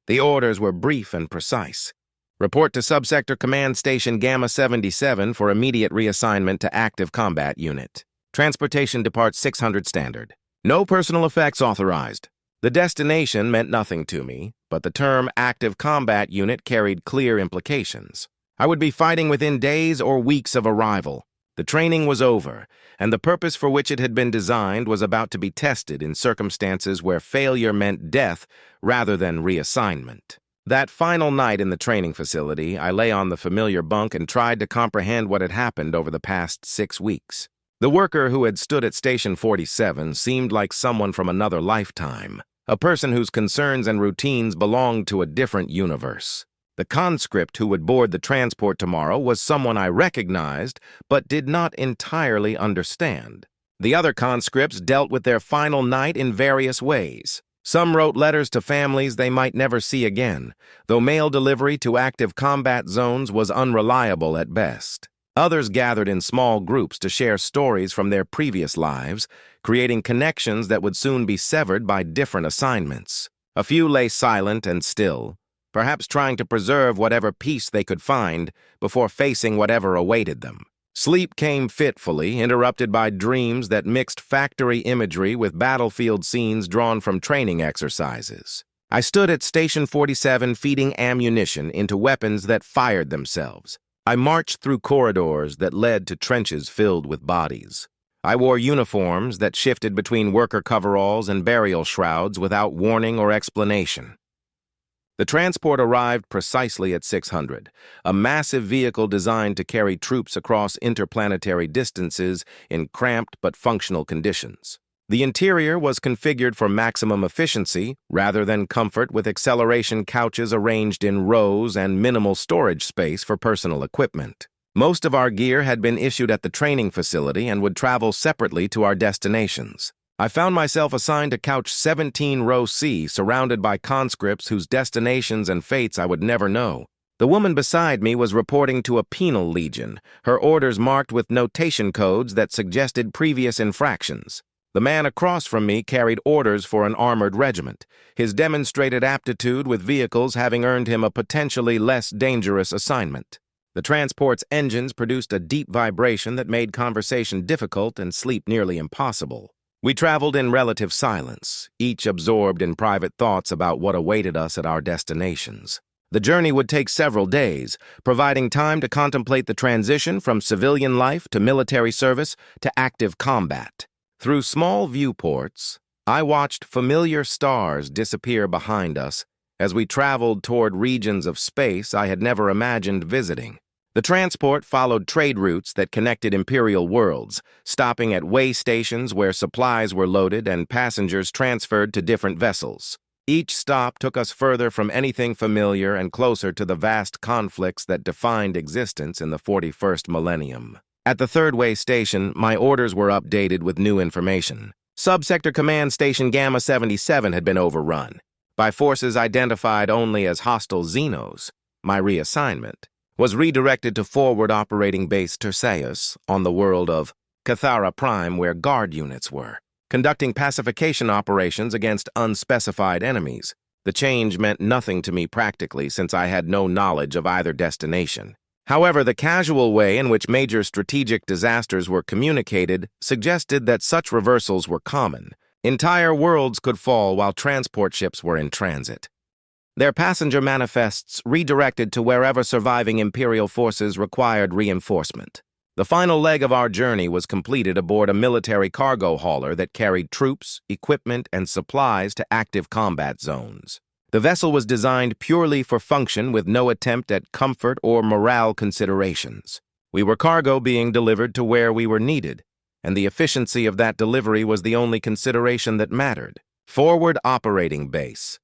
Speaker 1: The orders were brief and precise. Report to Subsector Command Station Gamma 77 for immediate reassignment to active combat unit. Transportation departs 600 standard. No personal effects authorized. The destination meant nothing to me, but the term active combat unit carried clear implications. I would be fighting within days or weeks of arrival. The training was over, and the purpose for which it had been designed was about to be tested in circumstances where failure meant death rather than reassignment. That final night in the training facility, I lay on the familiar bunk and tried to comprehend what had happened over the past 6 weeks. The worker who had stood at Station 47 seemed like someone from another lifetime, a person whose concerns and routines belonged to a different universe. The conscript who would board the transport tomorrow was someone I recognized, but did not entirely understand. The other conscripts dealt with their final night in various ways. Some wrote letters to families they might never see again, though mail delivery to active combat zones was unreliable at best. Others gathered in small groups to share stories from their previous lives, creating connections that would soon be severed by different assignments. A few lay silent and still, perhaps trying to preserve whatever peace they could find before facing whatever awaited them. Sleep came fitfully, interrupted by dreams that mixed factory imagery with battlefield scenes drawn from training exercises. I stood at Station 47 feeding ammunition into weapons that fired themselves. I marched through corridors that led to trenches filled with bodies. I wore uniforms that shifted between worker coveralls and burial shrouds without warning or explanation. The transport arrived precisely at 600, a massive vehicle designed to carry troops across interplanetary distances in cramped but functional conditions. The interior was configured for maximum efficiency rather than comfort, with acceleration couches arranged in rows and minimal storage space for personal equipment. Most of our gear had been issued at the training facility and would travel separately to our destinations. I found myself assigned to couch 17 row C, surrounded by conscripts whose destinations and fates I would never know. The woman beside me was reporting to a penal legion, her orders marked with notation codes that suggested previous infractions. The man across from me carried orders for an armored regiment, his demonstrated aptitude with vehicles having earned him a potentially less dangerous assignment. The transport's engines produced a deep vibration that made conversation difficult and sleep nearly impossible. We traveled in relative silence, each absorbed in private thoughts about what awaited us at our destinations. The journey would take several days, providing time to contemplate the transition from civilian life to military service to active combat. Through small viewports, I watched familiar stars disappear behind us as we traveled toward regions of space I had never imagined visiting. The transport followed trade routes that connected Imperial worlds, stopping at way stations where supplies were loaded and passengers transferred to different vessels. Each stop took us further from anything familiar and closer to the vast conflicts that defined existence in the 41st millennium. At the third way station, my orders were updated with new information. Subsector Command Station Gamma 77 had been overrun by forces identified only as hostile Xenos. My reassignment was redirected to Forward Operating Base Terseus on the world of Cathara Prime, where guard units were, conducting pacification operations against unspecified enemies. The change meant nothing to me practically, since I had no knowledge of either destination. However, the casual way in which major strategic disasters were communicated suggested that such reversals were common. Entire worlds could fall while transport ships were in transit. Their passenger manifests redirected to wherever surviving Imperial forces required reinforcement. The final leg of our journey was completed aboard a military cargo hauler that carried troops, equipment, and supplies to active combat zones. The vessel was designed purely for function, with no attempt at comfort or morale considerations. We were cargo being delivered to where we were needed, and the efficiency of that delivery was the only consideration that mattered. Forward Operating Base.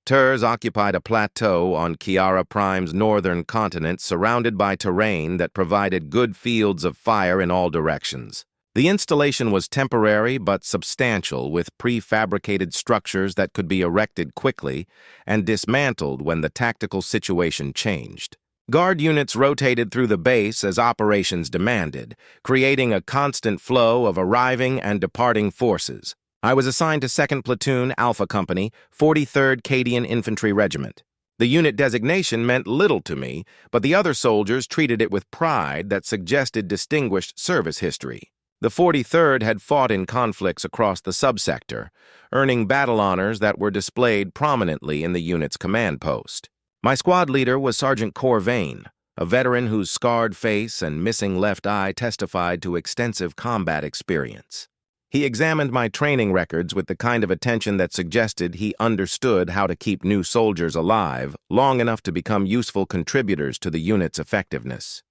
Speaker 1: TERS occupied a plateau on Kiara Prime's northern continent, surrounded by terrain that provided good fields of fire in all directions. The installation was temporary but substantial, with prefabricated structures that could be erected quickly and dismantled when the tactical situation changed. Guard units rotated through the base as operations demanded, creating a constant flow of arriving and departing forces. I was assigned to 2nd Platoon Alpha Company, 43rd Cadian Infantry Regiment. The unit designation meant little to me, but the other soldiers treated it with pride that suggested distinguished service history. The 43rd had fought in conflicts across the subsector, earning battle honors that were displayed prominently in the unit's command post. My squad leader was Sergeant Corvain, a veteran whose scarred face and missing left eye testified to extensive combat experience. He examined my training records with the kind of attention that suggested he understood how to keep new soldiers alive long enough to become useful contributors to the unit's effectiveness.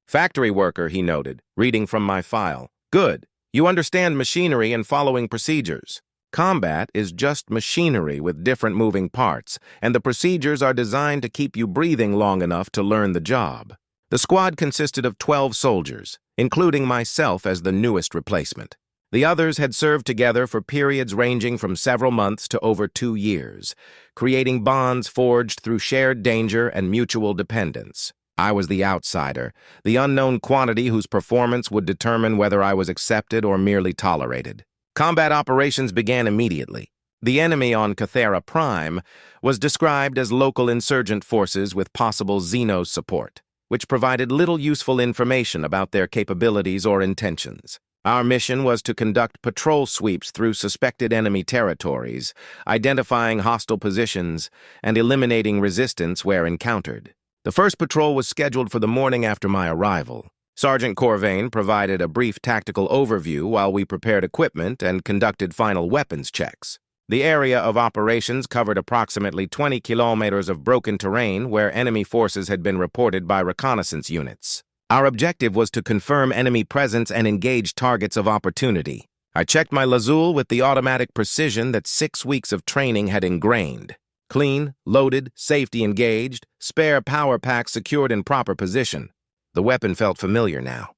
Speaker 1: Factory worker, he noted, reading from my file. Good. You understand machinery and following procedures. Combat is just machinery with different moving parts, and the procedures are designed to keep you breathing long enough to learn the job. The squad consisted of 12 soldiers, including myself as the newest replacement. The others had served together for periods ranging from several months to over 2 years, creating bonds forged through shared danger and mutual dependence. I was the outsider, the unknown quantity whose performance would determine whether I was accepted or merely tolerated. Combat operations began immediately. The enemy on Cathara Prime was described as local insurgent forces with possible Xenos support, which provided little useful information about their capabilities or intentions. Our mission was to conduct patrol sweeps through suspected enemy territories, identifying hostile positions and eliminating resistance where encountered. The first patrol was scheduled for the morning after my arrival. Sergeant Corvain provided a brief tactical overview while we prepared equipment and conducted final weapons checks. The area of operations covered approximately 20 kilometers of broken terrain where enemy forces had been reported by reconnaissance units. Our objective was to confirm enemy presence and engage targets of opportunity. I checked my lazuli with the automatic precision that 6 weeks of training had ingrained. Clean, loaded, safety engaged, spare power pack secured in proper position. The weapon felt familiar now.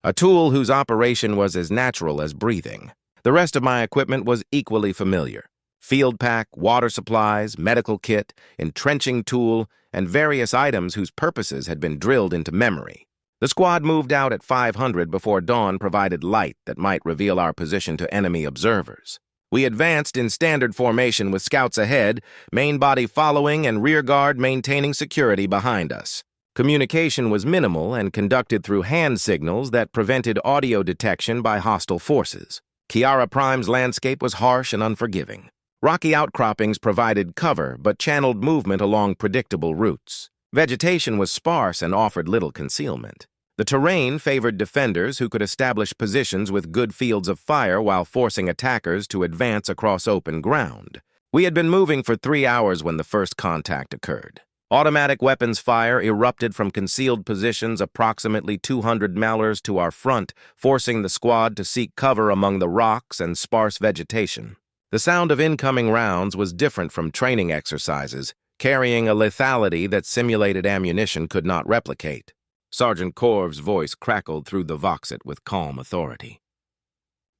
Speaker 1: A tool whose operation was as natural as breathing. The rest of my equipment was equally familiar. Field pack, water supplies, medical kit, entrenching tool, and various items whose purposes had been drilled into memory. The squad moved out at 500 before dawn provided light that might reveal our position to enemy observers. We advanced in standard formation with scouts ahead, main body following, and rear guard maintaining security behind us. Communication was minimal and conducted through hand signals that prevented audio detection by hostile forces. Kiara Prime's landscape was harsh and unforgiving. Rocky outcroppings provided cover but channeled movement along predictable routes. Vegetation was sparse and offered little concealment. The terrain favored defenders who could establish positions with good fields of fire while forcing attackers to advance across open ground. We had been moving for 3 hours when the first contact occurred. Automatic weapons fire erupted from concealed positions approximately 200 miles to our front, forcing the squad to seek cover among the rocks and sparse vegetation. The sound of incoming rounds was different from training exercises, carrying a lethality that simulated ammunition could not replicate. Sergeant Corv's voice crackled through the voxit with calm authority.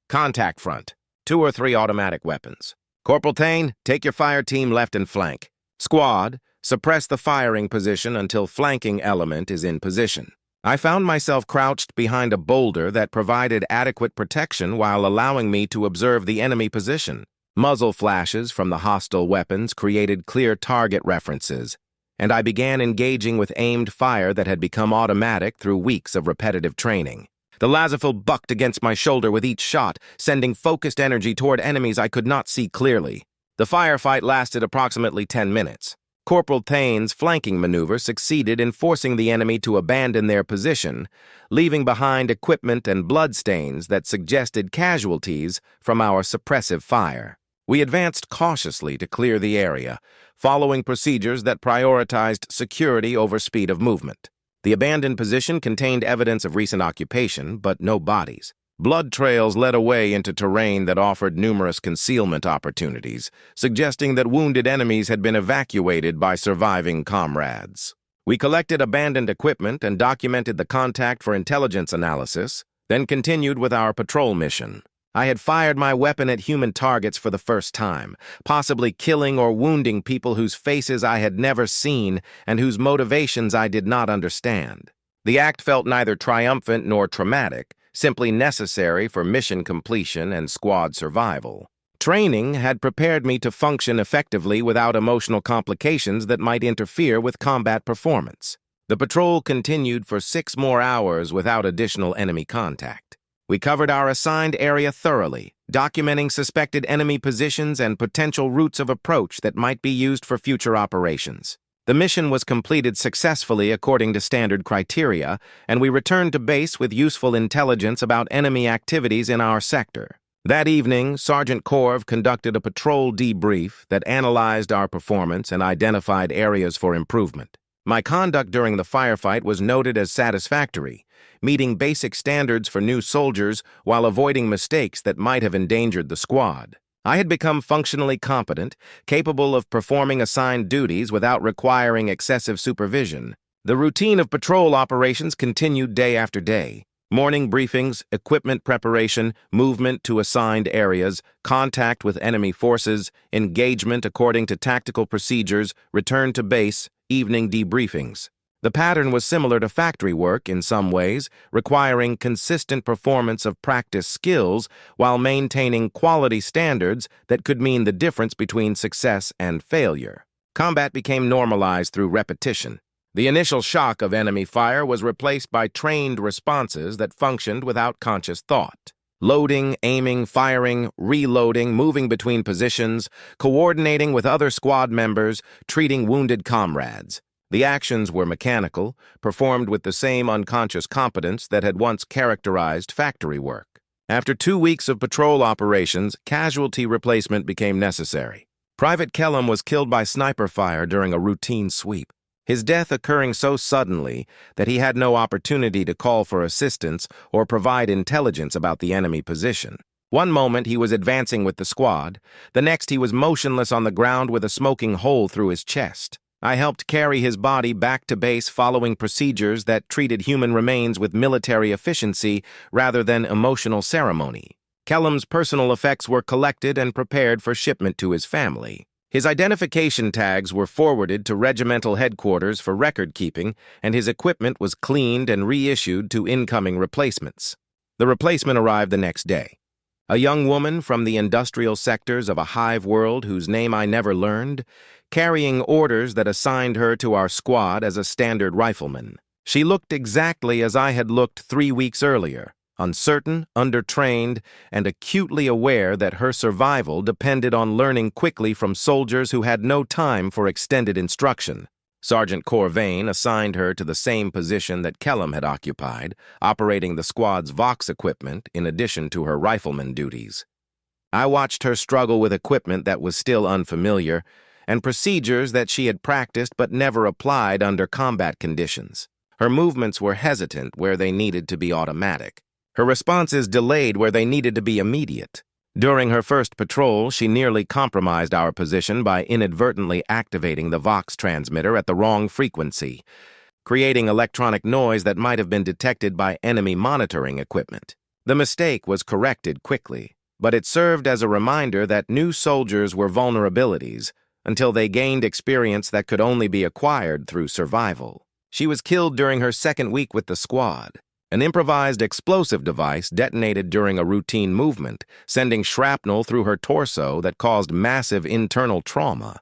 Speaker 1: Contact front. 2 or 3 automatic weapons. Corporal Tane, take your fire team left and flank. Squad, suppress the firing position until flanking element is in position. I found myself crouched behind a boulder that provided adequate protection while allowing me to observe the enemy position. Muzzle flashes from the hostile weapons created clear target references, and I began engaging with aimed fire that had become automatic through weeks of repetitive training. The Lazafil bucked against my shoulder with each shot, sending focused energy toward enemies I could not see clearly. The firefight lasted approximately 10 minutes. Corporal Thane's flanking maneuver succeeded in forcing the enemy to abandon their position, leaving behind equipment and bloodstains that suggested casualties from our suppressive fire. We advanced cautiously to clear the area, following procedures that prioritized security over speed of movement. The abandoned position contained evidence of recent occupation, but no bodies. Blood trails led away into terrain that offered numerous concealment opportunities, suggesting that wounded enemies had been evacuated by surviving comrades. We collected abandoned equipment and documented the contact for intelligence analysis, then continued with our patrol mission. I had fired my weapon at human targets for the first time, possibly killing or wounding people whose faces I had never seen and whose motivations I did not understand. The act felt neither triumphant nor traumatic, simply necessary for mission completion and squad survival. Training had prepared me to function effectively without emotional complications that might interfere with combat performance. The patrol continued for 6 more hours without additional enemy contact. We covered our assigned area thoroughly, documenting suspected enemy positions and potential routes of approach that might be used for future operations. The mission was completed successfully according to standard criteria, and we returned to base with useful intelligence about enemy activities in our sector. That evening, Sergeant Corv conducted a patrol debrief that analyzed our performance and identified areas for improvement. My conduct during the firefight was noted as satisfactory, meeting basic standards for new soldiers while avoiding mistakes that might have endangered the squad. I had become functionally competent, capable of performing assigned duties without requiring excessive supervision. The routine of patrol operations continued day after day. Morning briefings, equipment preparation, movement to assigned areas, contact with enemy forces, engagement according to tactical procedures, return to base, evening debriefings. The pattern was similar to factory work in some ways, requiring consistent performance of practice skills while maintaining quality standards that could mean the difference between success and failure. Combat became normalized through repetition. The initial shock of enemy fire was replaced by trained responses that functioned without conscious thought. Loading, aiming, firing, reloading, moving between positions, coordinating with other squad members, treating wounded comrades. The actions were mechanical, performed with the same unconscious competence that had once characterized factory work. After 2 weeks of patrol operations, casualty replacement became necessary. Private Kellum was killed by sniper fire during a routine sweep, his death occurring so suddenly that he had no opportunity to call for assistance or provide intelligence about the enemy position. One moment he was advancing with the squad, the next he was motionless on the ground with a smoking hole through his chest. I helped carry his body back to base following procedures that treated human remains with military efficiency rather than emotional ceremony. Kellum's personal effects were collected and prepared for shipment to his family. His identification tags were forwarded to regimental headquarters for record-keeping, and his equipment was cleaned and reissued to incoming replacements. The replacement arrived the next day. A young woman from the industrial sectors of a hive world whose name I never learned, carrying orders that assigned her to our squad as a standard rifleman. She looked exactly as I had looked 3 weeks earlier, uncertain, undertrained, and acutely aware that her survival depended on learning quickly from soldiers who had no time for extended instruction. Sergeant Corvain assigned her to the same position that Kellum had occupied, operating the squad's Vox equipment in addition to her rifleman duties. I watched her struggle with equipment that was still unfamiliar, and procedures that she had practiced but never applied under combat conditions. Her movements were hesitant where they needed to be automatic. Her responses delayed where they needed to be immediate. During her first patrol, she nearly compromised our position by inadvertently activating the Vox transmitter at the wrong frequency, creating electronic noise that might have been detected by enemy monitoring equipment. The mistake was corrected quickly, but it served as a reminder that new soldiers were vulnerabilities until they gained experience that could only be acquired through survival. She was killed during her second week with the squad. An improvised explosive device detonated during a routine movement, sending shrapnel through her torso that caused massive internal trauma.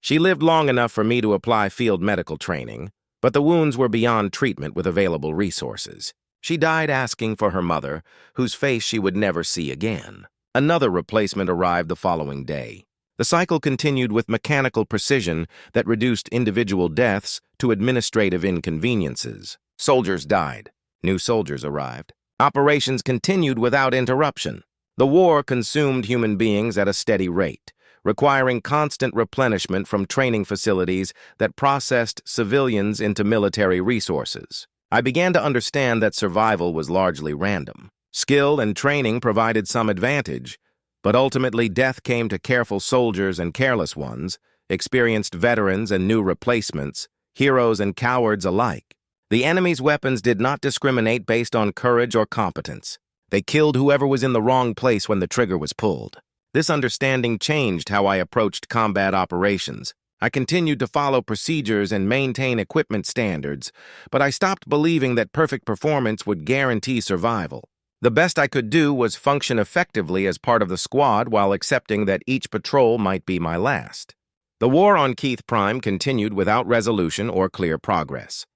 Speaker 1: She lived long enough for me to apply field medical training, but the wounds were beyond treatment with available resources. She died asking for her mother, whose face she would never see again. Another replacement arrived the following day. The cycle continued with mechanical precision that reduced individual deaths to administrative inconveniences. Soldiers died. New soldiers arrived. Operations continued without interruption. The war consumed human beings at a steady rate, requiring constant replenishment from training facilities that processed civilians into military resources. I began to understand that survival was largely random. Skill and training provided some advantage, but ultimately death came to careful soldiers and careless ones, experienced veterans and new replacements, heroes and cowards alike. The enemy's weapons did not discriminate based on courage or competence. They killed whoever was in the wrong place when the trigger was pulled. This understanding changed how I approached combat operations. I continued to follow procedures and maintain equipment standards, but I stopped believing that perfect performance would guarantee survival. The best I could do was function effectively as part of the squad while accepting that each patrol might be my last. The war on Keith Prime continued without resolution or clear progress.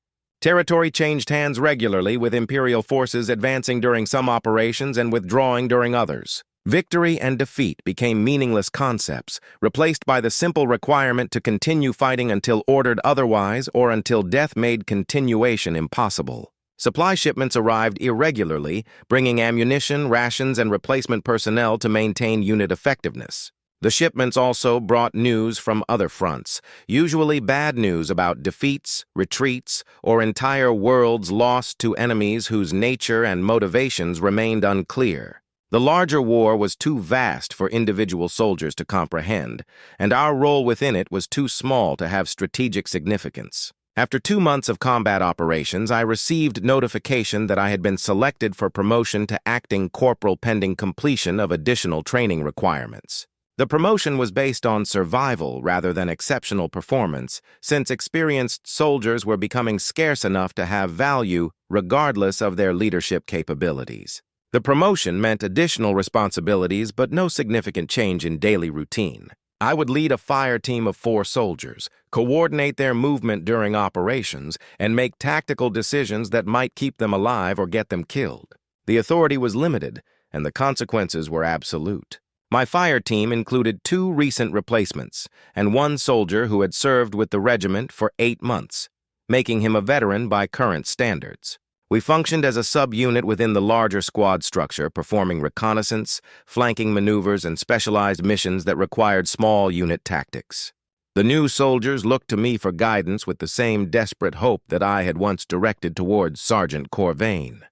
Speaker 1: Territory changed hands regularly, with Imperial forces advancing during some operations and withdrawing during others. Victory and defeat became meaningless concepts, replaced by the simple requirement to continue fighting until ordered otherwise or until death made continuation impossible. Supply shipments arrived irregularly, bringing ammunition, rations, and replacement personnel to maintain unit effectiveness. The shipments also brought news from other fronts, usually bad news about defeats, retreats, or entire worlds lost to enemies whose nature and motivations remained unclear. The larger war was too vast for individual soldiers to comprehend, and our role within it was too small to have strategic significance. After 2 months of combat operations, I received notification that I had been selected for promotion to acting corporal pending completion of additional training requirements. The promotion was based on survival rather than exceptional performance, since experienced soldiers were becoming scarce enough to have value regardless of their leadership capabilities. The promotion meant additional responsibilities but no significant change in daily routine. I would lead a fire team of 4 soldiers, coordinate their movement during operations, and make tactical decisions that might keep them alive or get them killed. The authority was limited, and the consequences were absolute. My fire team included 2 recent replacements and 1 soldier who had served with the regiment for 8 months, making him a veteran by current standards. We functioned as a sub-unit within the larger squad structure, performing reconnaissance, flanking maneuvers, and specialized missions that required small unit tactics. The new soldiers looked to me for guidance with the same desperate hope that I had once directed towards Sergeant Corvain.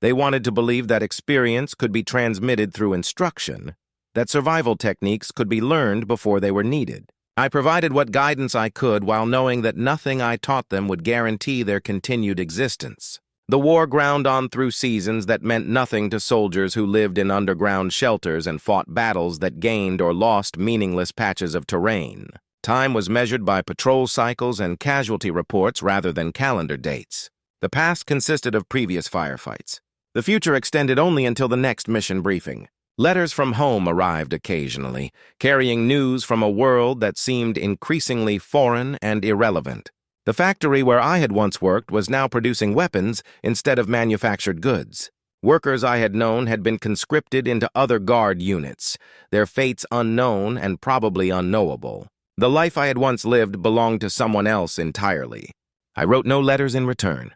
Speaker 1: They wanted to believe that experience could be transmitted through instruction, that survival techniques could be learned before they were needed. I provided what guidance I could while knowing that nothing I taught them would guarantee their continued existence. The war ground on through seasons that meant nothing to soldiers who lived in underground shelters and fought battles that gained or lost meaningless patches of terrain. Time was measured by patrol cycles and casualty reports rather than calendar dates. The past consisted of previous firefights. The future extended only until the next mission briefing. Letters from home arrived occasionally, carrying news from a world that seemed increasingly foreign and irrelevant. The factory where I had once worked was now producing weapons instead of manufactured goods. Workers I had known had been conscripted into other guard units, their fates unknown and probably unknowable. The life I had once lived belonged to someone else entirely. I wrote no letters in return.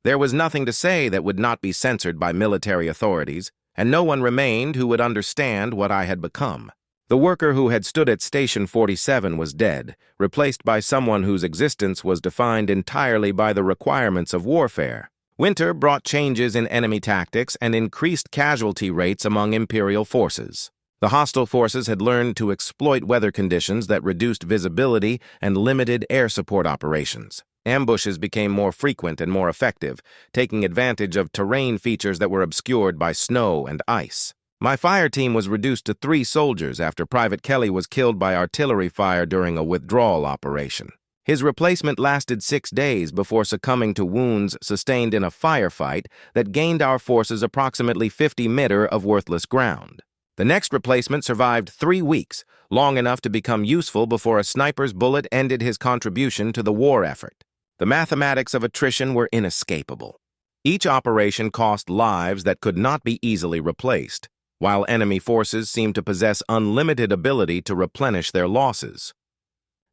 Speaker 1: There was nothing to say that would not be censored by military authorities, and no one remained who would understand what I had become. The worker who had stood at Station 47 was dead, replaced by someone whose existence was defined entirely by the requirements of warfare. Winter brought changes in enemy tactics and increased casualty rates among Imperial forces. The hostile forces had learned to exploit weather conditions that reduced visibility and limited air support operations. Ambushes became more frequent and more effective, taking advantage of terrain features that were obscured by snow and ice. My fire team was reduced to 3 soldiers after Private Kelly was killed by artillery fire during a withdrawal operation. His replacement lasted 6 days before succumbing to wounds sustained in a firefight that gained our forces approximately 50 meters of worthless ground. The next replacement survived 3 weeks, long enough to become useful before a sniper's bullet ended his contribution to the war effort. The mathematics of attrition were inescapable. Each operation cost lives that could not be easily replaced, while enemy forces seemed to possess unlimited ability to replenish their losses.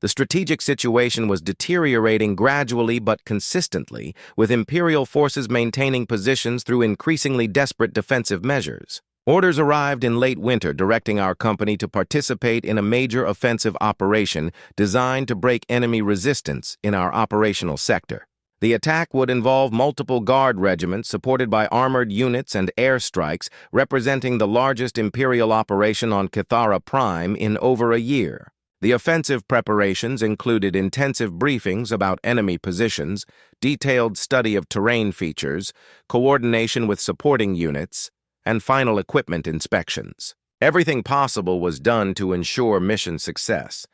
Speaker 1: The strategic situation was deteriorating gradually but consistently, with Imperial forces maintaining positions through increasingly desperate defensive measures. Orders arrived in late winter directing our company to participate in a major offensive operation designed to break enemy resistance in our operational sector. The attack would involve multiple guard regiments supported by armored units and airstrikes, representing the largest Imperial operation on Cathara Prime in over a year. The offensive preparations included intensive briefings about enemy positions, detailed study of terrain features, coordination with supporting units, and final equipment inspections. Everything possible was done to ensure mission success,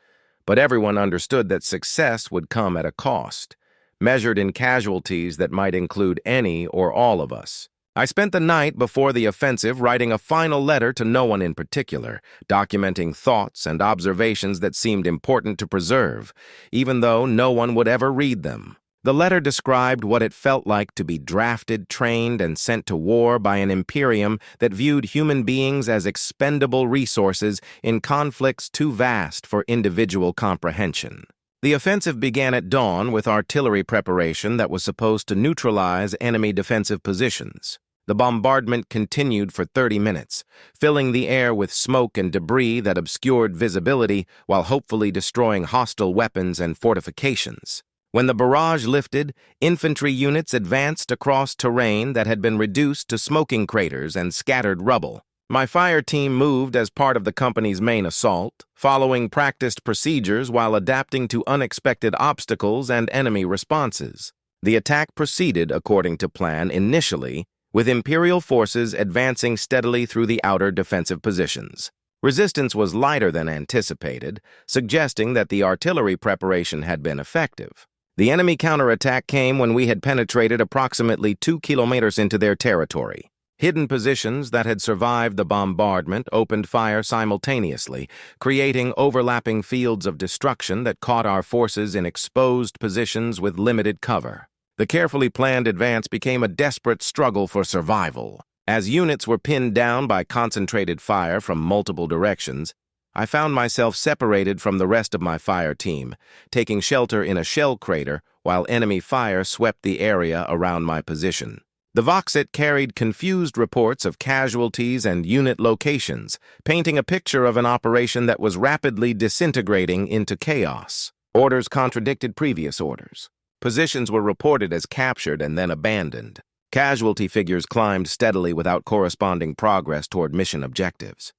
Speaker 1: but everyone understood that success would come at a cost, measured in casualties that might include any or all of us. I spent the night before the offensive writing a final letter to no one in particular, documenting thoughts and observations that seemed important to preserve, even though no one would ever read them. The letter described what it felt like to be drafted, trained, and sent to war by an Imperium that viewed human beings as expendable resources in conflicts too vast for individual comprehension. The offensive began at dawn with artillery preparation that was supposed to neutralize enemy defensive positions. The bombardment continued for 30 minutes, filling the air with smoke and debris that obscured visibility while hopefully destroying hostile weapons and fortifications. When the barrage lifted, infantry units advanced across terrain that had been reduced to smoking craters and scattered rubble. My fire team moved as part of the company's main assault, following practiced procedures while adapting to unexpected obstacles and enemy responses. The attack proceeded according to plan initially, with Imperial forces advancing steadily through the outer defensive positions. Resistance was lighter than anticipated, suggesting that the artillery preparation had been effective. The enemy counterattack came when we had penetrated approximately 2 kilometers into their territory. Hidden positions that had survived the bombardment opened fire simultaneously, creating overlapping fields of destruction that caught our forces in exposed positions with limited cover. The carefully planned advance became a desperate struggle for survival. As units were pinned down by concentrated fire from multiple directions, I found myself separated from the rest of my fire team, taking shelter in a shell crater while enemy fire swept the area around my position. The Voxit carried confused reports of casualties and unit locations, painting a picture of an operation that was rapidly disintegrating into chaos. Orders contradicted previous orders. Positions were reported as captured and then abandoned. Casualty figures climbed steadily without corresponding progress toward mission objectives.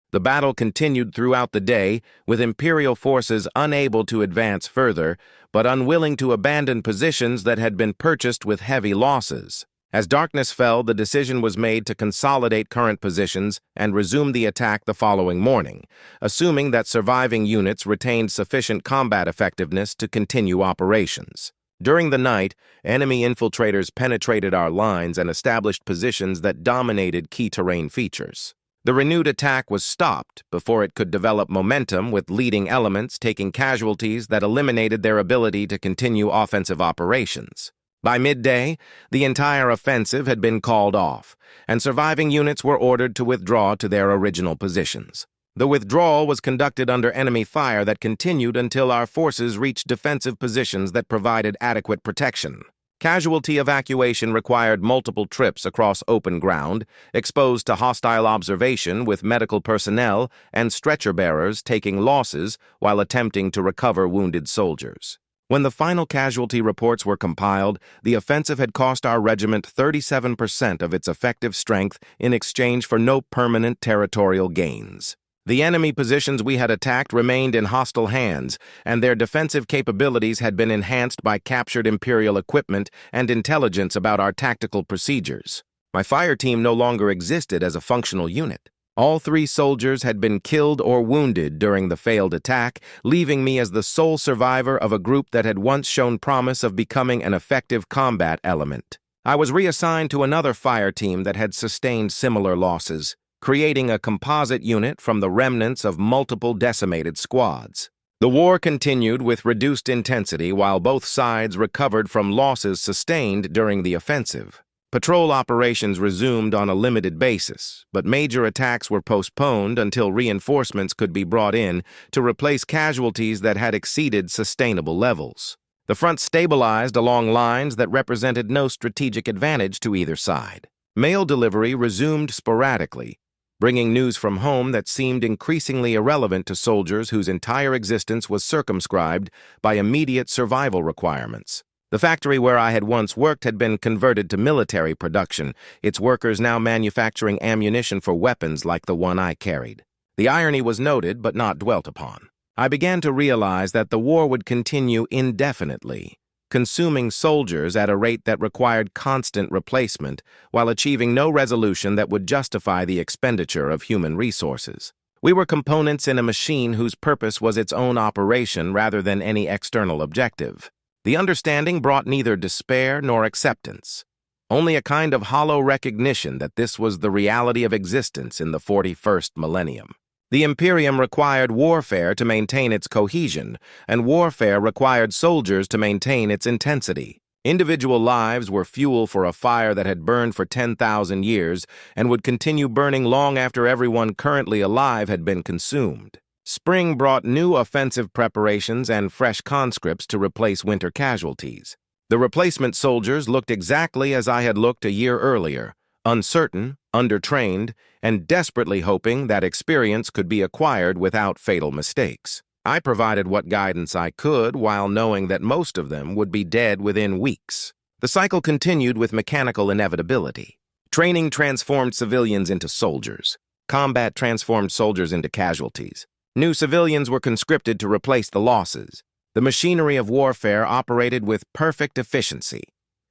Speaker 1: The battle continued throughout the day, with Imperial forces unable to advance further, but unwilling to abandon positions that had been purchased with heavy losses. As darkness fell, the decision was made to consolidate current positions and resume the attack the following morning, assuming that surviving units retained sufficient combat effectiveness to continue operations. During the night, enemy infiltrators penetrated our lines and established positions that dominated key terrain features. The renewed attack was stopped before it could develop momentum, with leading elements taking casualties that eliminated their ability to continue offensive operations. By midday, the entire offensive had been called off, and surviving units were ordered to withdraw to their original positions. The withdrawal was conducted under enemy fire that continued until our forces reached defensive positions that provided adequate protection. Casualty evacuation required multiple trips across open ground, exposed to hostile observation, with medical personnel and stretcher-bearers taking losses while attempting to recover wounded soldiers. When the final casualty reports were compiled, the offensive had cost our regiment 37% of its effective strength in exchange for no permanent territorial gains. The enemy positions we had attacked remained in hostile hands, and their defensive capabilities had been enhanced by captured Imperial equipment and intelligence about our tactical procedures. My fire team no longer existed as a functional unit. All 3 soldiers had been killed or wounded during the failed attack, leaving me as the sole survivor of a group that had once shown promise of becoming an effective combat element. I was reassigned to another fire team that had sustained similar losses, creating a composite unit from the remnants of multiple decimated squads. The war continued with reduced intensity while both sides recovered from losses sustained during the offensive. Patrol operations resumed on a limited basis, but major attacks were postponed until reinforcements could be brought in to replace casualties that had exceeded sustainable levels. The front stabilized along lines that represented no strategic advantage to either side. Mail delivery resumed sporadically, bringing news from home that seemed increasingly irrelevant to soldiers whose entire existence was circumscribed by immediate survival requirements. The factory where I had once worked had been converted to military production, its workers now manufacturing ammunition for weapons like the one I carried. The irony was noted but not dwelt upon. I began to realize that the war would continue indefinitely, consuming soldiers at a rate that required constant replacement while achieving no resolution that would justify the expenditure of human resources. We were components in a machine whose purpose was its own operation rather than any external objective. The understanding brought neither despair nor acceptance, only a kind of hollow recognition that this was the reality of existence in the 41st millennium. The Imperium required warfare to maintain its cohesion, and warfare required soldiers to maintain its intensity. Individual lives were fuel for a fire that had burned for 10,000 years and would continue burning long after everyone currently alive had been consumed. Spring brought new offensive preparations and fresh conscripts to replace winter casualties. The replacement soldiers looked exactly as I had looked a year earlier, uncertain, undertrained, and desperately hoping that experience could be acquired without fatal mistakes. I provided what guidance I could while knowing that most of them would be dead within weeks. The cycle continued with mechanical inevitability. Training transformed civilians into soldiers. Combat transformed soldiers into casualties. New civilians were conscripted to replace the losses. The machinery of warfare operated with perfect efficiency,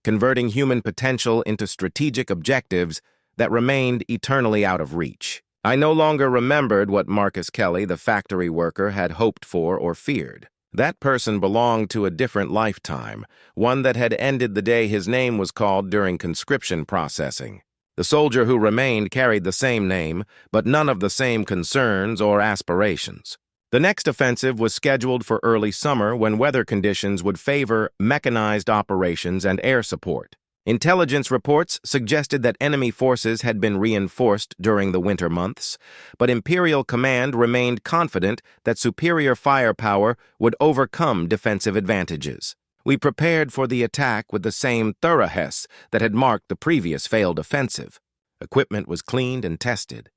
Speaker 1: converting human potential into strategic objectives that remained eternally out of reach. I no longer remembered what Marcus Kelly, the factory worker, had hoped for or feared. That person belonged to a different lifetime, one that had ended the day his name was called during conscription processing. The soldier who remained carried the same name, but none of the same concerns or aspirations. The next offensive was scheduled for early summer when weather conditions would favor mechanized operations and air support. Intelligence reports suggested that enemy forces had been reinforced during the winter months, but Imperial command remained confident that superior firepower would overcome defensive advantages. We prepared for the attack with the same thoroughness that had marked the previous failed offensive. Equipment was cleaned and tested.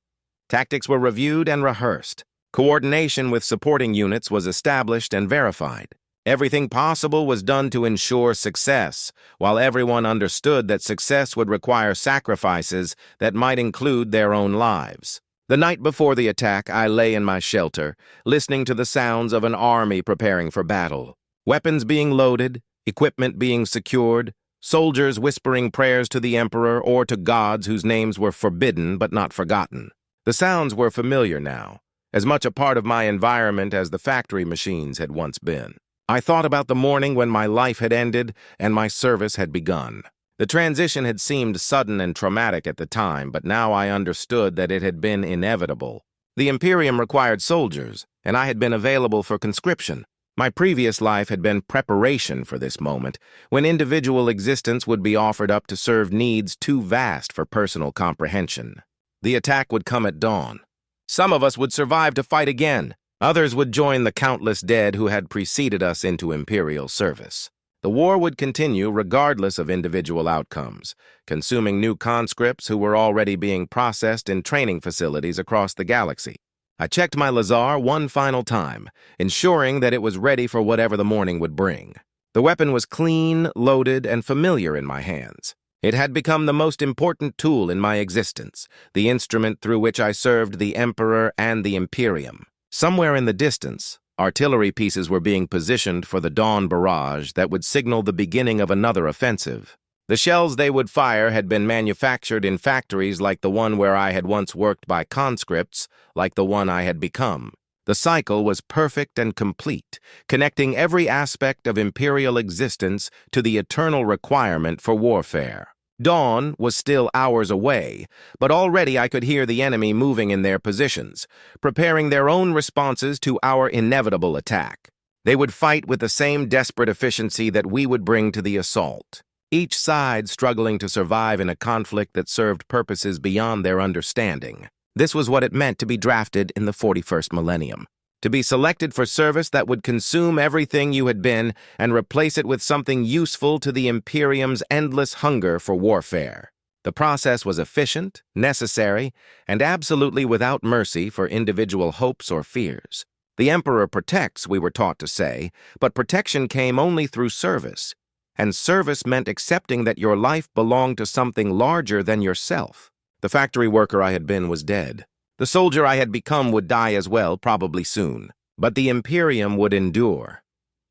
Speaker 1: Tactics were reviewed and rehearsed. Coordination with supporting units was established and verified. Everything possible was done to ensure success, while everyone understood that success would require sacrifices that might include their own lives. The night before the attack, I lay in my shelter, listening to the sounds of an army preparing for battle. Weapons being loaded, equipment being secured, soldiers whispering prayers to the emperor or to gods whose names were forbidden but not forgotten. The sounds were familiar now, as much a part of my environment as the factory machines had once been. I thought about the morning when my life had ended and my service had begun. The transition had seemed sudden and traumatic at the time, but now I understood that it had been inevitable. The Imperium required soldiers, and I had been available for conscription. My previous life had been preparation for this moment, when individual existence would be offered up to serve needs too vast for personal comprehension. The attack would come at dawn. Some of us would survive to fight again. Others would join the countless dead who had preceded us into Imperial service. The war would continue regardless of individual outcomes, consuming new conscripts who were already being processed in training facilities across the galaxy. I checked my Lazar one final time, ensuring that it was ready for whatever the morning would bring. The weapon was clean, loaded, and familiar in my hands. It had become the most important tool in my existence, the instrument through which I served the Emperor and the Imperium. Somewhere in the distance, artillery pieces were being positioned for the dawn barrage that would signal the beginning of another offensive. The shells they would fire had been manufactured in factories like the one where I had once worked by conscripts, like the one I had become. The cycle was perfect and complete, connecting every aspect of Imperial existence to the eternal requirement for warfare. Dawn was still hours away, but already I could hear the enemy moving in their positions, preparing their own responses to our inevitable attack. They would fight with the same desperate efficiency that we would bring to the assault, each side struggling to survive in a conflict that served purposes beyond their understanding. This was what it meant to be drafted in the 41st millennium. To be selected for service that would consume everything you had been and replace it with something useful to the Imperium's endless hunger for warfare. The process was efficient, necessary, and absolutely without mercy for individual hopes or fears. The Emperor protects, we were taught to say, but protection came only through service, and service meant accepting that your life belonged to something larger than yourself. The factory worker I had been was dead. The soldier I had become would die as well, probably soon. But the Imperium would endure,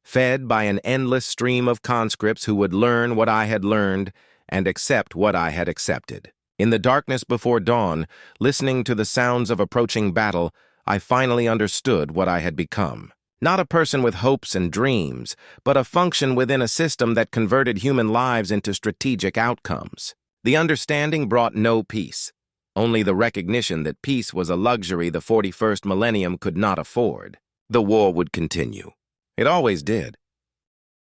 Speaker 1: fed by an endless stream of conscripts who would learn what I had learned and accept what I had accepted. In the darkness before dawn, listening to the sounds of approaching battle, I finally understood what I had become. Not a person with hopes and dreams, but a function within a system that converted human lives into strategic outcomes. The understanding brought no peace. Only the recognition that peace was a luxury the 41st millennium could not afford. The war would continue. It always did.